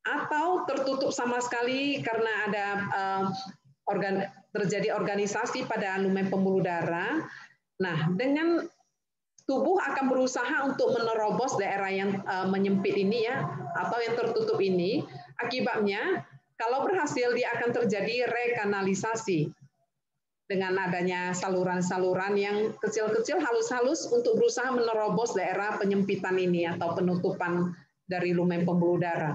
atau tertutup sama sekali karena ada terjadi organisasi pada lumen pembuluh darah. Nah, dengan tubuh akan berusaha untuk menerobos daerah yang menyempit ini ya, atau yang tertutup ini. Akibatnya, kalau berhasil dia akan terjadi rekanalisasi dengan adanya saluran-saluran yang kecil-kecil halus-halus untuk berusaha menerobos daerah penyempitan ini atau penutupan dari lumen pembuluh darah.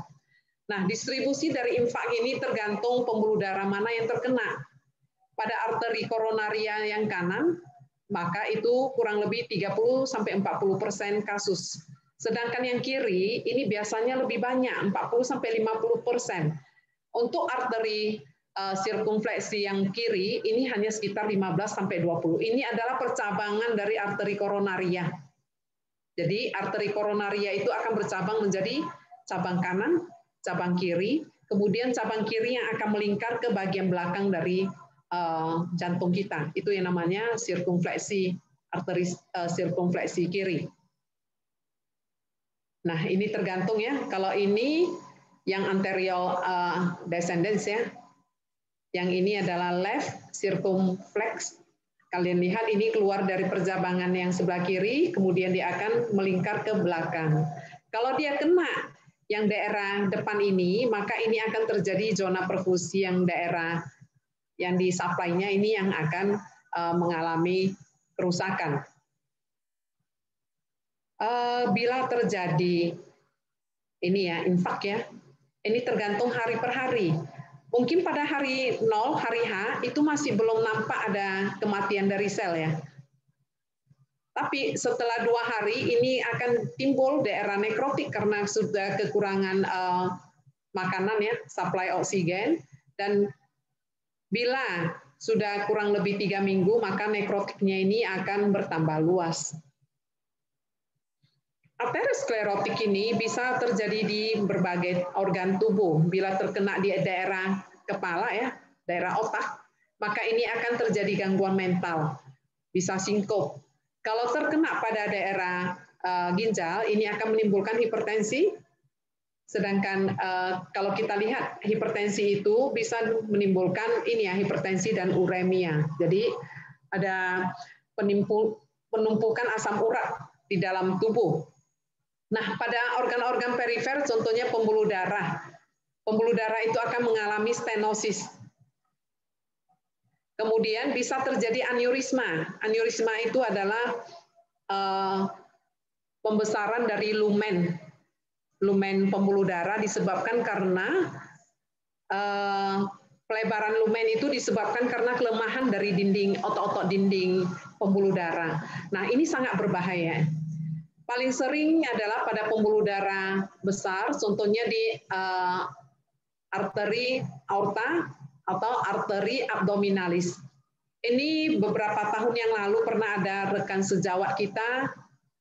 Nah, distribusi dari infark ini tergantung pembuluh darah mana yang terkena. Pada arteri koronaria yang kanan, maka itu kurang lebih 30-40% kasus. Sedangkan yang kiri, ini biasanya lebih banyak, 40-50%. Untuk arteri sirkumfleksi yang kiri, ini hanya sekitar 15-20. Ini adalah percabangan dari arteri koronaria. Jadi arteri koronaria itu akan bercabang menjadi cabang kanan, cabang kiri, kemudian cabang kiri yang akan melingkar ke bagian belakang dari jantung kita. Itu yang namanya sirkumfleksi arteri sirkumfleksi kiri. Nah, ini tergantung ya. Kalau ini yang anterior descendens ya. Yang ini adalah left circumflex. Kalian lihat ini keluar dari perjabangan yang sebelah kiri, kemudian dia akan melingkar ke belakang. Kalau dia kena yang daerah depan ini, maka ini akan terjadi zona perfusi yang daerah yang disuplainya ini yang akan mengalami kerusakan. Bila terjadi ini ya infak ya, ini tergantung hari per hari. Mungkin pada hari 0, hari H itu masih belum nampak ada kematian dari sel ya. Tapi setelah 2 hari ini akan timbul daerah nekrotik karena sudah kekurangan makanan ya, suplai oksigen, dan bila sudah kurang lebih 3 minggu, maka nekrotiknya ini akan bertambah luas. Aterosklerotik ini bisa terjadi di berbagai organ tubuh. Bila terkena di daerah kepala ya, daerah otak, maka ini akan terjadi gangguan mental, bisa sinkop. Kalau terkena pada daerah ginjal, ini akan menimbulkan hipertensi. Sedangkan kalau kita lihat hipertensi itu bisa menimbulkan ini ya, hipertensi dan uremia. Jadi ada penumpukan asam urat di dalam tubuh. Nah, pada organ-organ perifer, contohnya pembuluh darah. Pembuluh darah itu akan mengalami stenosis. Kemudian bisa terjadi aneurisma. Aneurisma itu adalah pembesaran dari lumen. Lumen pembuluh darah disebabkan karena pelebaran lumen itu disebabkan karena kelemahan dari dinding otot-otot dinding pembuluh darah. Nah, ini sangat berbahaya. Paling sering adalah pada pembuluh darah besar, contohnya di arteri aorta atau arteri abdominalis. Ini beberapa tahun yang lalu pernah ada rekan sejawat kita,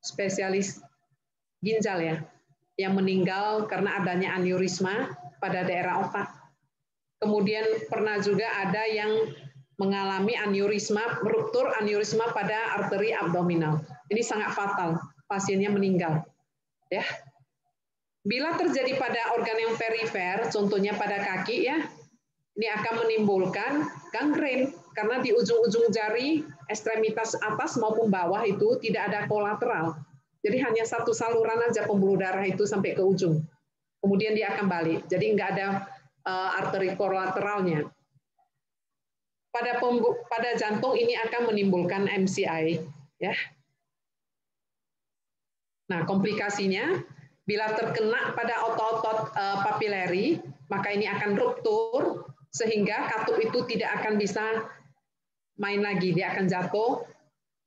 spesialis ginjal ya, yang meninggal karena adanya aneurisma pada daerah otak. Kemudian pernah juga ada yang mengalami aneurisma, ruptur aneurisma pada arteri abdominal. Ini sangat fatal, pasiennya meninggal. Ya. Bila terjadi pada organ yang perifer, contohnya pada kaki ya, ini akan menimbulkan gangren karena di ujung-ujung jari ekstremitas atas maupun bawah itu tidak ada kolateral. Jadi hanya satu saluran aja pembuluh darah itu sampai ke ujung. Kemudian dia akan balik. Jadi nggak ada arteri kolateralnya. Pada jantung ini akan menimbulkan MCI, ya. Nah, komplikasinya bila terkena pada otot-otot papileri, maka ini akan ruptur sehingga katup itu tidak akan bisa main lagi, dia akan jatuh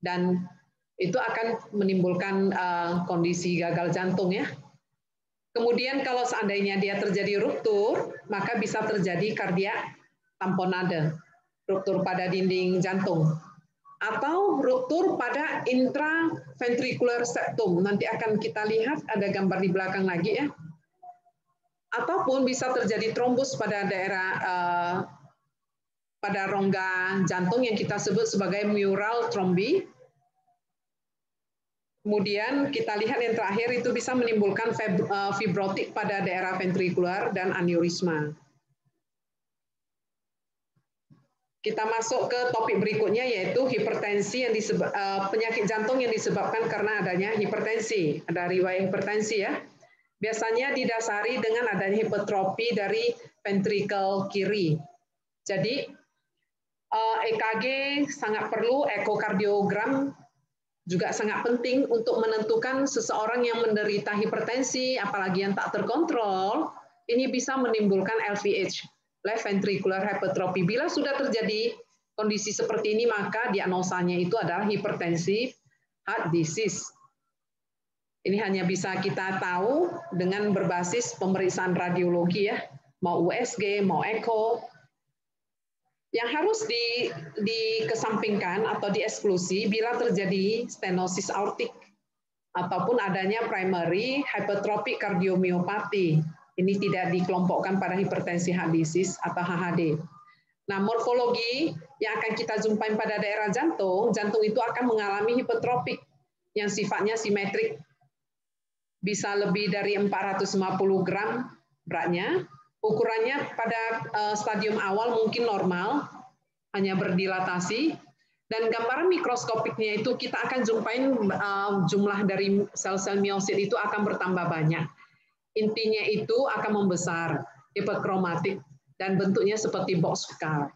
dan itu akan menimbulkan kondisi gagal jantung ya. Kemudian kalau seandainya dia terjadi ruptur, maka bisa terjadi kardiak tamponade, ruptur pada dinding jantung. Atau ruptur pada intraventricular septum. Nanti akan kita lihat ada gambar di belakang lagi ya. Ataupun bisa terjadi trombus pada daerah pada rongga jantung yang kita sebut sebagai mural trombi. Kemudian kita lihat yang terakhir itu bisa menimbulkan fibrotik pada daerah ventrikular dan aneurisma. Kita masuk ke topik berikutnya yaitu hipertensi yang penyakit jantung yang disebabkan karena adanya hipertensi. Ada riwayat hipertensi ya. Biasanya didasari dengan adanya hipertrofi dari ventrikel kiri. Jadi EKG sangat perlu, ekokardiogram juga sangat penting untuk menentukan seseorang yang menderita hipertensi, apalagi yang tak terkontrol, ini bisa menimbulkan LVH, left ventricular hypertrophy. Bila sudah terjadi kondisi seperti ini, maka diagnosanya itu adalah hipertensi heart disease. Ini hanya bisa kita tahu dengan berbasis pemeriksaan radiologi ya, mau USG, mau echo. Yang harus dikesampingkan atau dieksklusi bila terjadi stenosis aortik ataupun adanya primary hypertrophic cardiomyopathy. Ini tidak dikelompokkan pada hipertensi heart disease atau HHD. Nah, morfologi yang akan kita jumpai pada daerah jantung, jantung itu akan mengalami hipertropik yang sifatnya simetrik. Bisa lebih dari 450 gram beratnya. Ukurannya pada stadium awal mungkin normal, hanya berdilatasi. Dan gambaran mikroskopiknya itu kita akan jumpain jumlah dari sel-sel miosit itu akan bertambah banyak. Intinya itu akan membesar, hiperkromatik, dan bentuknya seperti box skull.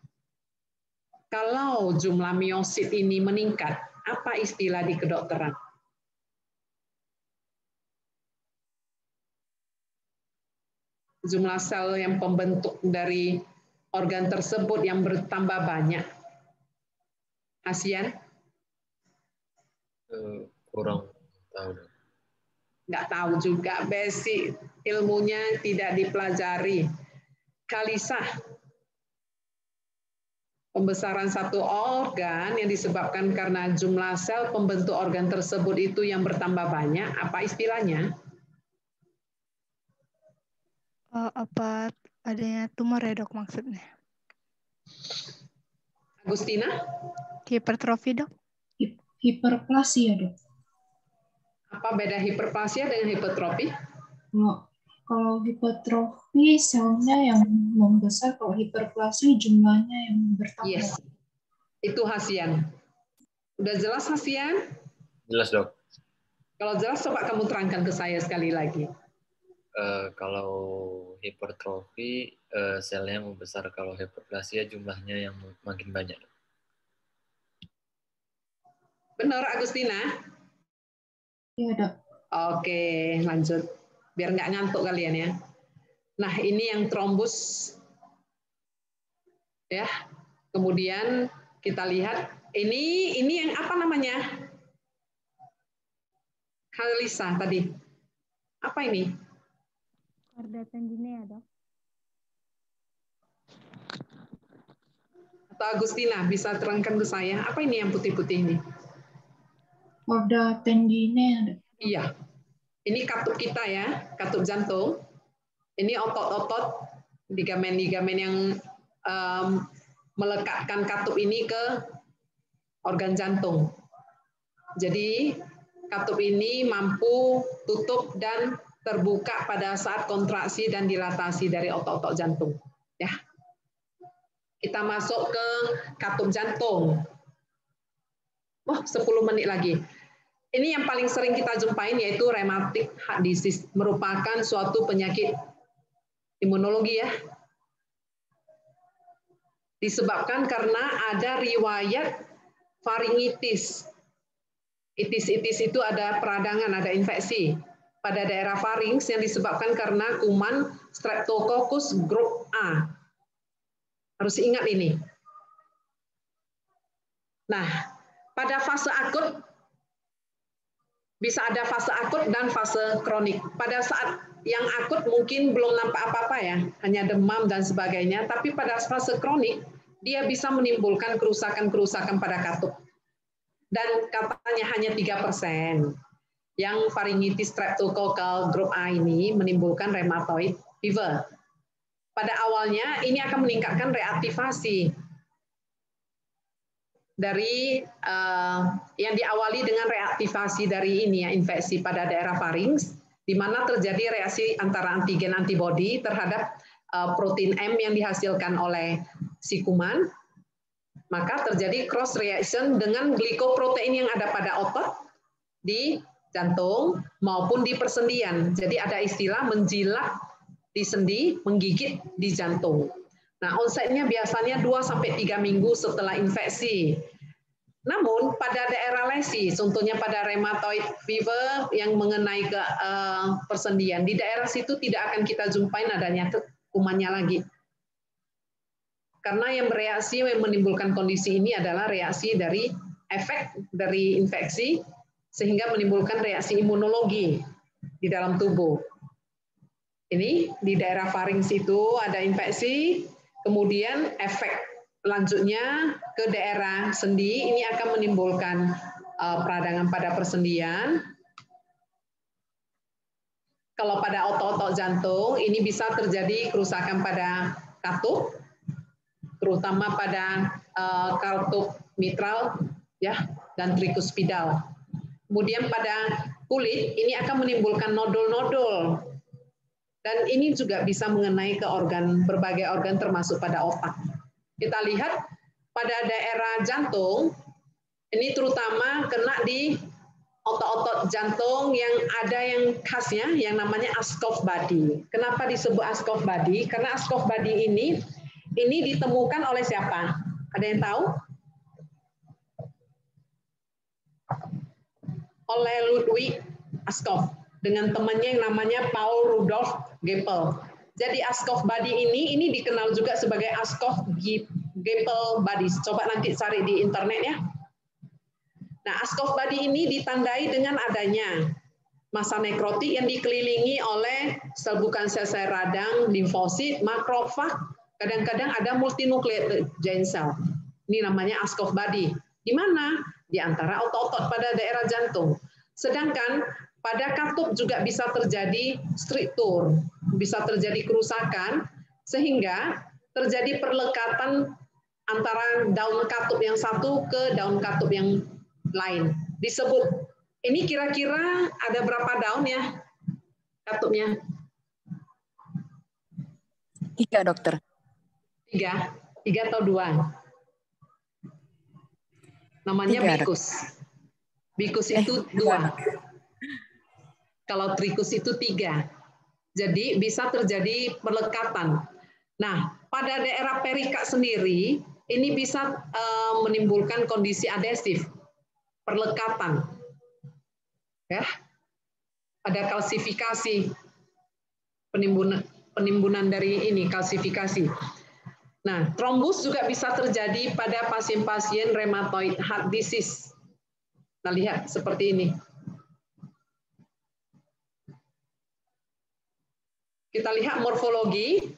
Kalau jumlah miosit ini meningkat, apa istilah di kedokteran? Jumlah sel yang pembentuk dari organ tersebut yang bertambah banyak. Asian? Kurang tahu. Nggak tahu juga, basic ilmunya tidak dipelajari. Kalisa, pembesaran satu organ yang disebabkan karena jumlah sel pembentuk organ tersebut itu yang bertambah banyak, apa istilahnya? Apa adanya tumor ya dok maksudnya? Agustina? Hipertrofi dok? Hiperplasia dok. Apa beda hiperplasia dengan hipertrofi? Kalau hipertrofi selnya yang membesar, kalau hiperplasia jumlahnya yang bertambah. Yes, itu Hasian. Udah jelas Hasian? Jelas dok. Kalau jelas coba kamu terangkan ke saya sekali lagi. Kalau hipertrofi selnya membesar, kalau hiperplasia jumlahnya yang makin banyak. Benar Agustina? Iya dok. Oke, lanjut. Biar nggak ngantuk kalian ya. Nah, ini yang trombus. Ya. Kemudian kita lihat ini yang apa namanya? Kalisa tadi. Apa ini? Korda tendinea, dok. Atau Agustina bisa terangkan ke saya, apa ini yang putih-putih ini? Korda tendinea dok. Iya. Ini katup kita ya, katup jantung. Ini otot-otot, ligamen-ligamen yang melekatkan katup ini ke organ jantung. Jadi katup ini mampu tutup dan terbuka pada saat kontraksi dan dilatasi dari otot-otot jantung. Ya. Kita masuk ke katup jantung. Oh, 10 menit lagi. Ini yang paling sering kita jumpain yaitu rheumatic heart disease, merupakan suatu penyakit imunologi ya. Disebabkan karena ada riwayat faringitis. Itis-itis itu ada peradangan, ada infeksi pada daerah farinks yang disebabkan karena kuman Streptococcus grup A. Harus ingat ini. Nah, pada fase akut bisa ada fase akut dan fase kronik. Pada saat yang akut mungkin belum nampak apa-apa ya, hanya demam dan sebagainya. Tapi pada fase kronik, dia bisa menimbulkan kerusakan-kerusakan pada katup. Dan katanya hanya 3% yang faringitis streptococcal grup A ini menimbulkan rheumatoid fever. Pada awalnya ini akan meningkatkan reaktivasi dari yang diawali dengan reaktivasi dari ini ya, infeksi pada daerah farinks, di mana terjadi reaksi antara antigen antibodi terhadap protein M yang dihasilkan oleh si kuman, maka terjadi cross reaction dengan glikoprotein yang ada pada otot di jantung maupun di persendian. Jadi ada istilah menjilat di sendi, menggigit di jantung. Nah, onsetnya biasanya 2-3 minggu setelah infeksi. Namun pada daerah lesi, contohnya pada rheumatoid fever yang mengenai ke persendian, di daerah situ tidak akan kita jumpain adanya kumannya lagi. Karena yang bereaksi yang menimbulkan kondisi ini adalah reaksi dari efek dari infeksi sehingga menimbulkan reaksi imunologi di dalam tubuh. Ini di daerah farinks itu ada infeksi, kemudian efek lanjutnya ke daerah sendi, ini akan menimbulkan peradangan pada persendian. Kalau pada otot-otot jantung, ini bisa terjadi kerusakan pada katup, terutama pada katup mitral, ya, dan trikuspidal. Kemudian pada kulit, ini akan menimbulkan nodul-nodul. Dan ini juga bisa mengenai ke organ, berbagai organ termasuk pada otak. Kita lihat pada daerah jantung, ini terutama kena di otot-otot jantung yang ada yang khasnya, yang namanya Ascough body. Kenapa disebut Ascough body? Karena Ascough body ini ditemukan oleh siapa? Ada yang tahu? Oleh Ludwig Ascough dengan temannya yang namanya Paul Rudolf Gepel. Jadi Ascough body ini dikenal juga sebagai Ascough Gepel body. Coba nanti cari di internet ya. Nah, Ascough body ini ditandai dengan adanya massa nekrotik yang dikelilingi oleh sel bukan sel radang, limfosit, makrofag, kadang-kadang ada multinukleat giant cell. Ini namanya Ascough body. Di mana? Di antara otot-otot pada daerah jantung. Sedangkan pada katup juga bisa terjadi struktur, bisa terjadi kerusakan, sehingga terjadi perlekatan antara daun katup yang satu ke daun katup yang lain. Disebut, ini kira-kira ada berapa daun ya katupnya? 3, dokter. 3 atau 2? Namanya 3, bikus. Bikus itu 2. Kalau trikus itu 3. Jadi bisa terjadi perlekatan. Nah, pada daerah perikat sendiri, ini bisa menimbulkan kondisi adesif. Perlekatan, ya, ada kalsifikasi, penimbunan dari ini kalsifikasi. Nah, trombus juga bisa terjadi pada pasien-pasien rheumatoid heart disease. Nah, lihat seperti ini. Kita lihat morfologi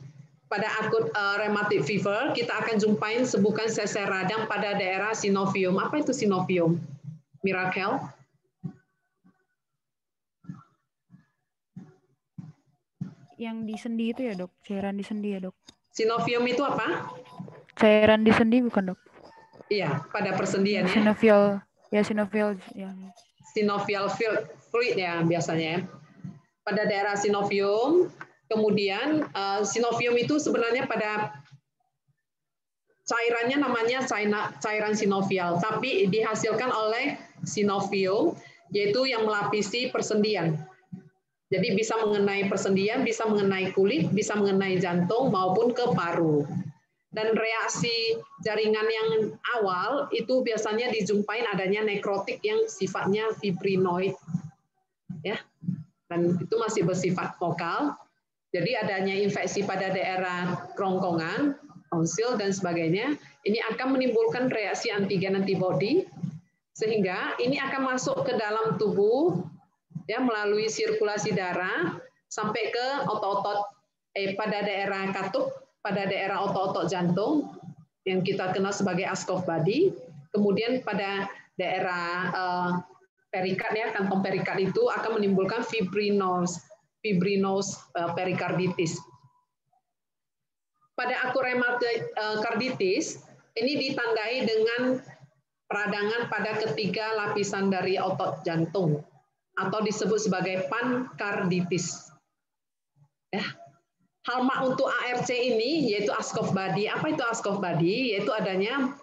pada akut rheumatic fever, kita akan jumpain sebukan sel-sel radang pada daerah synovium. Apa itu synovium? Miracle. Yang di sendi itu ya, Dok? Cairan di sendi ya, Dok? Synovium itu apa? Cairan di sendi bukan, Dok? Iya, pada persendian ya. Synovial ya. Synovial fluid ya biasanya. Pada daerah synovium, kemudian synovium itu sebenarnya pada cairannya namanya cairan synovial, tapi dihasilkan oleh synovium, yaitu yang melapisi persendian. Jadi bisa mengenai persendian, bisa mengenai kulit, bisa mengenai jantung maupun ke paru. Dan reaksi jaringan yang awal itu biasanya dijumpain adanya nekrotik yang sifatnya fibrinoid, ya, dan itu masih bersifat vokal. Jadi adanya infeksi pada daerah kerongkongan, tonsil dan sebagainya, ini akan menimbulkan reaksi antigen antibody, sehingga ini akan masuk ke dalam tubuh, ya, melalui sirkulasi darah sampai ke otot-otot pada daerah katup, pada daerah otot-otot jantung yang kita kenal sebagai Ascough body, kemudian pada daerah perikat, ya, kantong perikat itu akan menimbulkan fibrinous perikarditis. Pada akut rheumatoid karditis, ini ditandai dengan peradangan pada ketiga lapisan dari otot jantung, atau disebut sebagai pankarditis. Ya. Hallmark untuk ARC ini yaitu Ascough body. Apa itu Ascough body? Yaitu adanya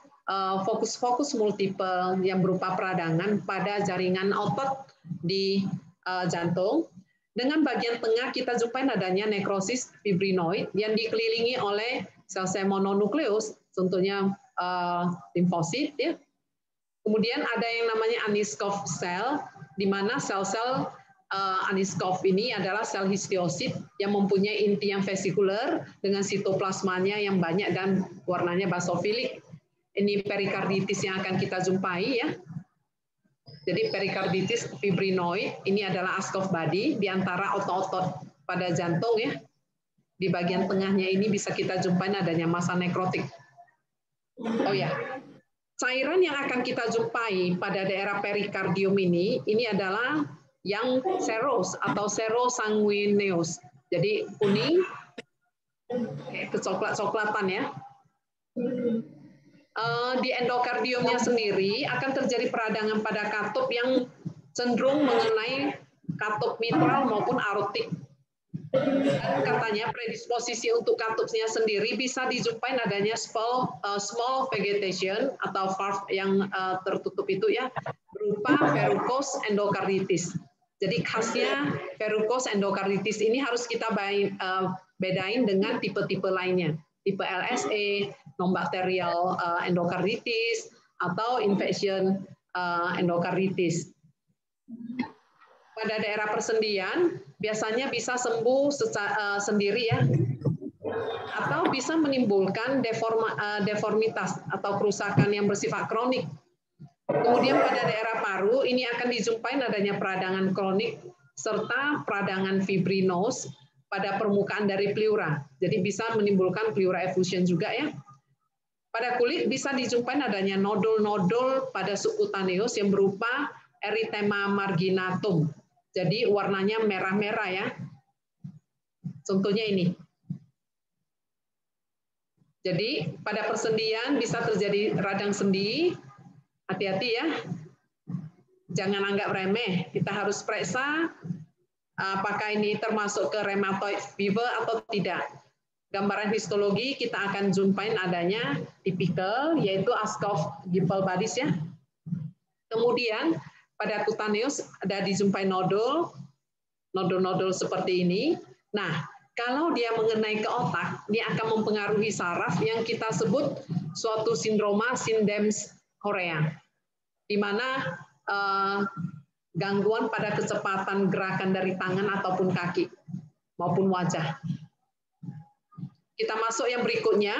fokus-fokus multiple yang berupa peradangan pada jaringan otot di jantung. Dengan bagian tengah kita jumpai adanya nekrosis fibrinoid yang dikelilingi oleh sel-sel mononukleus, contohnya limfosit, ya. Kemudian ada yang namanya Aniscough cell, di mana sel-sel Aniscough ini adalah sel histiosit yang mempunyai inti yang vesikuler dengan sitoplasmanya yang banyak dan warnanya basofilik. Ini perikarditis yang akan kita jumpai, ya. Jadi perikarditis fibrinoid ini adalah Ascough body di antara otot-otot pada jantung, ya. Di bagian tengahnya ini bisa kita jumpai adanya massa nekrotik. Oh ya, cairan yang akan kita jumpai pada daerah perikardium ini adalah yang seros atau serosanguineus. Jadi kuning, kecoklat-coklatan ya. Di endokardiumnya sendiri akan terjadi peradangan pada katup yang cenderung mengenai katup mitral maupun aortik. Dan katanya predisposisi untuk katupnya sendiri bisa dijumpai adanya small vegetation atau valve yang tertutup itu ya, berupa verrucous endokarditis. Jadi khasnya verrucous endokarditis ini harus kita bedain dengan tipe-tipe lainnya. Tipe LSE, non-bakterial endokarditis, atau infection endokarditis. Pada daerah persendian, biasanya bisa sembuh sendiri ya, atau bisa menimbulkan deformitas atau kerusakan yang bersifat kronik. Kemudian pada daerah paru, ini akan dijumpai adanya peradangan kronik serta peradangan fibrinos pada permukaan dari pleura. Jadi bisa menimbulkan pleura effusion juga ya. Pada kulit bisa dijumpai adanya nodul-nodul pada subkutaneus yang berupa erythema marginatum. Jadi warnanya merah-merah ya. Contohnya ini. Jadi pada persendian bisa terjadi radang sendi. Hati-hati ya. Jangan anggap remeh. Kita harus periksa apakah ini termasuk ke rheumatoid fever atau tidak. Gambaran histologi kita akan jumpain adanya tipikal, yaitu Ascough-Gimpel-Badis ya. Kemudian pada cutaneus ada dijumpai nodul-nodul seperti ini. Nah, kalau dia mengenai ke otak, dia akan mempengaruhi saraf yang kita sebut suatu sindroma Syndems chorea, di mana gangguan pada kecepatan gerakan dari tangan ataupun kaki maupun wajah. Kita masuk yang berikutnya,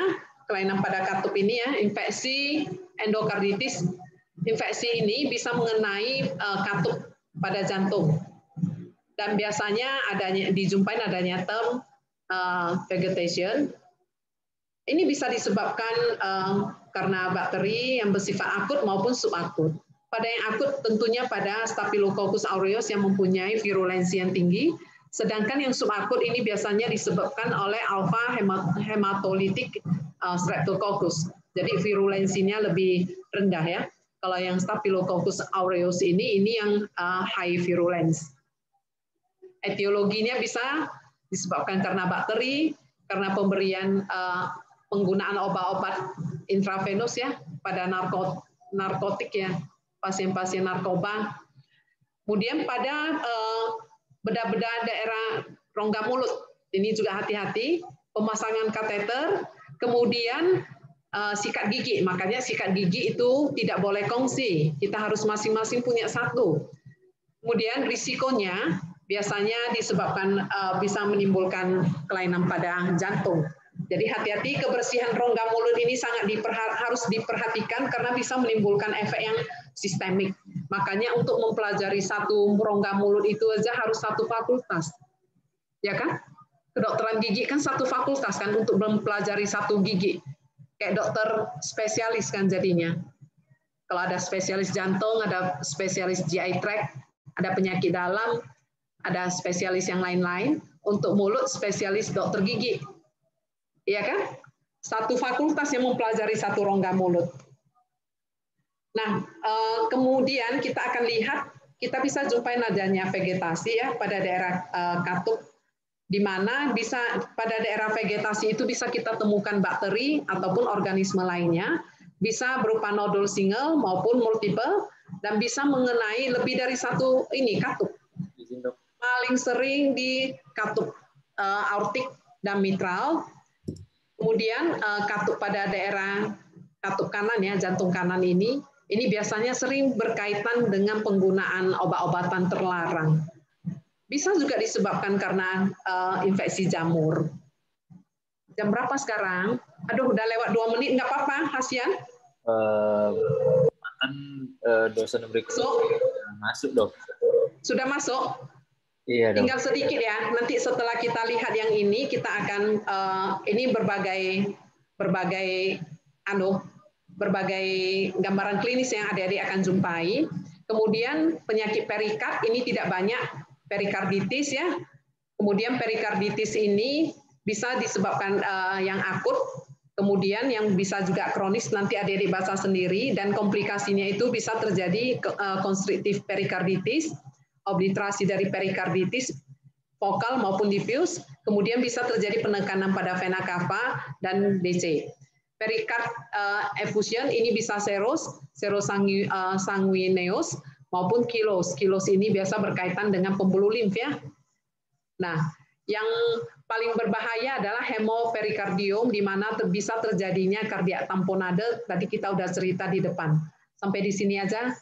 kelainan pada katup ini ya, infeksi endokarditis. Infeksi ini bisa mengenai katup pada jantung. Dan biasanya dijumpai adanya term vegetation. Ini bisa disebabkan karena bakteri yang bersifat akut maupun subakut. Pada yang akut tentunya pada Staphylococcus aureus yang mempunyai virulensi yang tinggi, sedangkan yang subakut ini biasanya disebabkan oleh alpha hematolitik Streptococcus. Jadi virulensinya lebih rendah ya. Kalau yang Staphylococcus aureus ini yang high virulence. Etiologinya bisa disebabkan karena bakteri, karena pemberian penggunaan obat-obat intravenous ya pada narkotik ya, pasien-pasien narkoba. Kemudian pada bedah-bedah daerah rongga mulut, ini juga hati-hati, pemasangan kateter, kemudian sikat gigi. Makanya sikat gigi itu tidak boleh kongsi. Kita harus masing-masing punya satu. Kemudian risikonya biasanya disebabkan bisa menimbulkan kelainan pada jantung. Jadi hati-hati, kebersihan rongga mulut ini sangat harus diperhatikan karena bisa menimbulkan efek yang sistemik. Makanya untuk mempelajari satu rongga mulut itu aja harus satu fakultas. Ya kan? Kedokteran gigi kan satu fakultas kan untuk mempelajari satu gigi. Kayak dokter spesialis kan jadinya. Kalau ada spesialis jantung, ada spesialis GI tract, ada penyakit dalam, ada spesialis yang lain-lain. Untuk mulut, spesialis dokter gigi. Iya kan? Satu fakultas yang mempelajari satu rongga mulut. Nah, kemudian kita akan lihat, kita bisa jumpai adanya vegetasi ya pada daerah katup, di mana bisa pada daerah vegetasi itu bisa kita temukan bakteri ataupun organisme lainnya, bisa berupa nodul single maupun multiple, dan bisa mengenai lebih dari satu katup. Paling sering di katup aortik dan mitral, kemudian katup pada daerah katup kanan ya, jantung kanan ini biasanya sering berkaitan dengan penggunaan obat-obatan terlarang. Bisa juga disebabkan karena infeksi jamur. Jam berapa sekarang? Aduh, udah lewat 2 menit, nggak apa-apa, Hasian? Dosen berikutnya masuk, Dok. Sudah masuk? Iya, Dok. Tinggal sedikit ya. Nanti setelah kita lihat yang ini, kita akan ini berbagai gambaran klinis yang adik-adik akan jumpai. Kemudian penyakit perikard ini tidak banyak, perikarditis ya. Kemudian perikarditis ini bisa disebabkan yang akut, kemudian yang bisa juga kronis, nanti adik-adik baca sendiri, dan komplikasinya itu bisa terjadi konstriktif perikarditis, obliterasi dari perikarditis, vokal maupun diffuse, kemudian bisa terjadi penekanan pada vena cava dan DC. Perikard effusion ini bisa serosanguineus maupun kilos. Kilos ini biasa berkaitan dengan pembuluh limf ya. Nah, yang paling berbahaya adalah hemoperikardium, di mana bisa terjadinya kardiak tamponade. Tadi kita udah cerita di depan. Sampai di sini aja.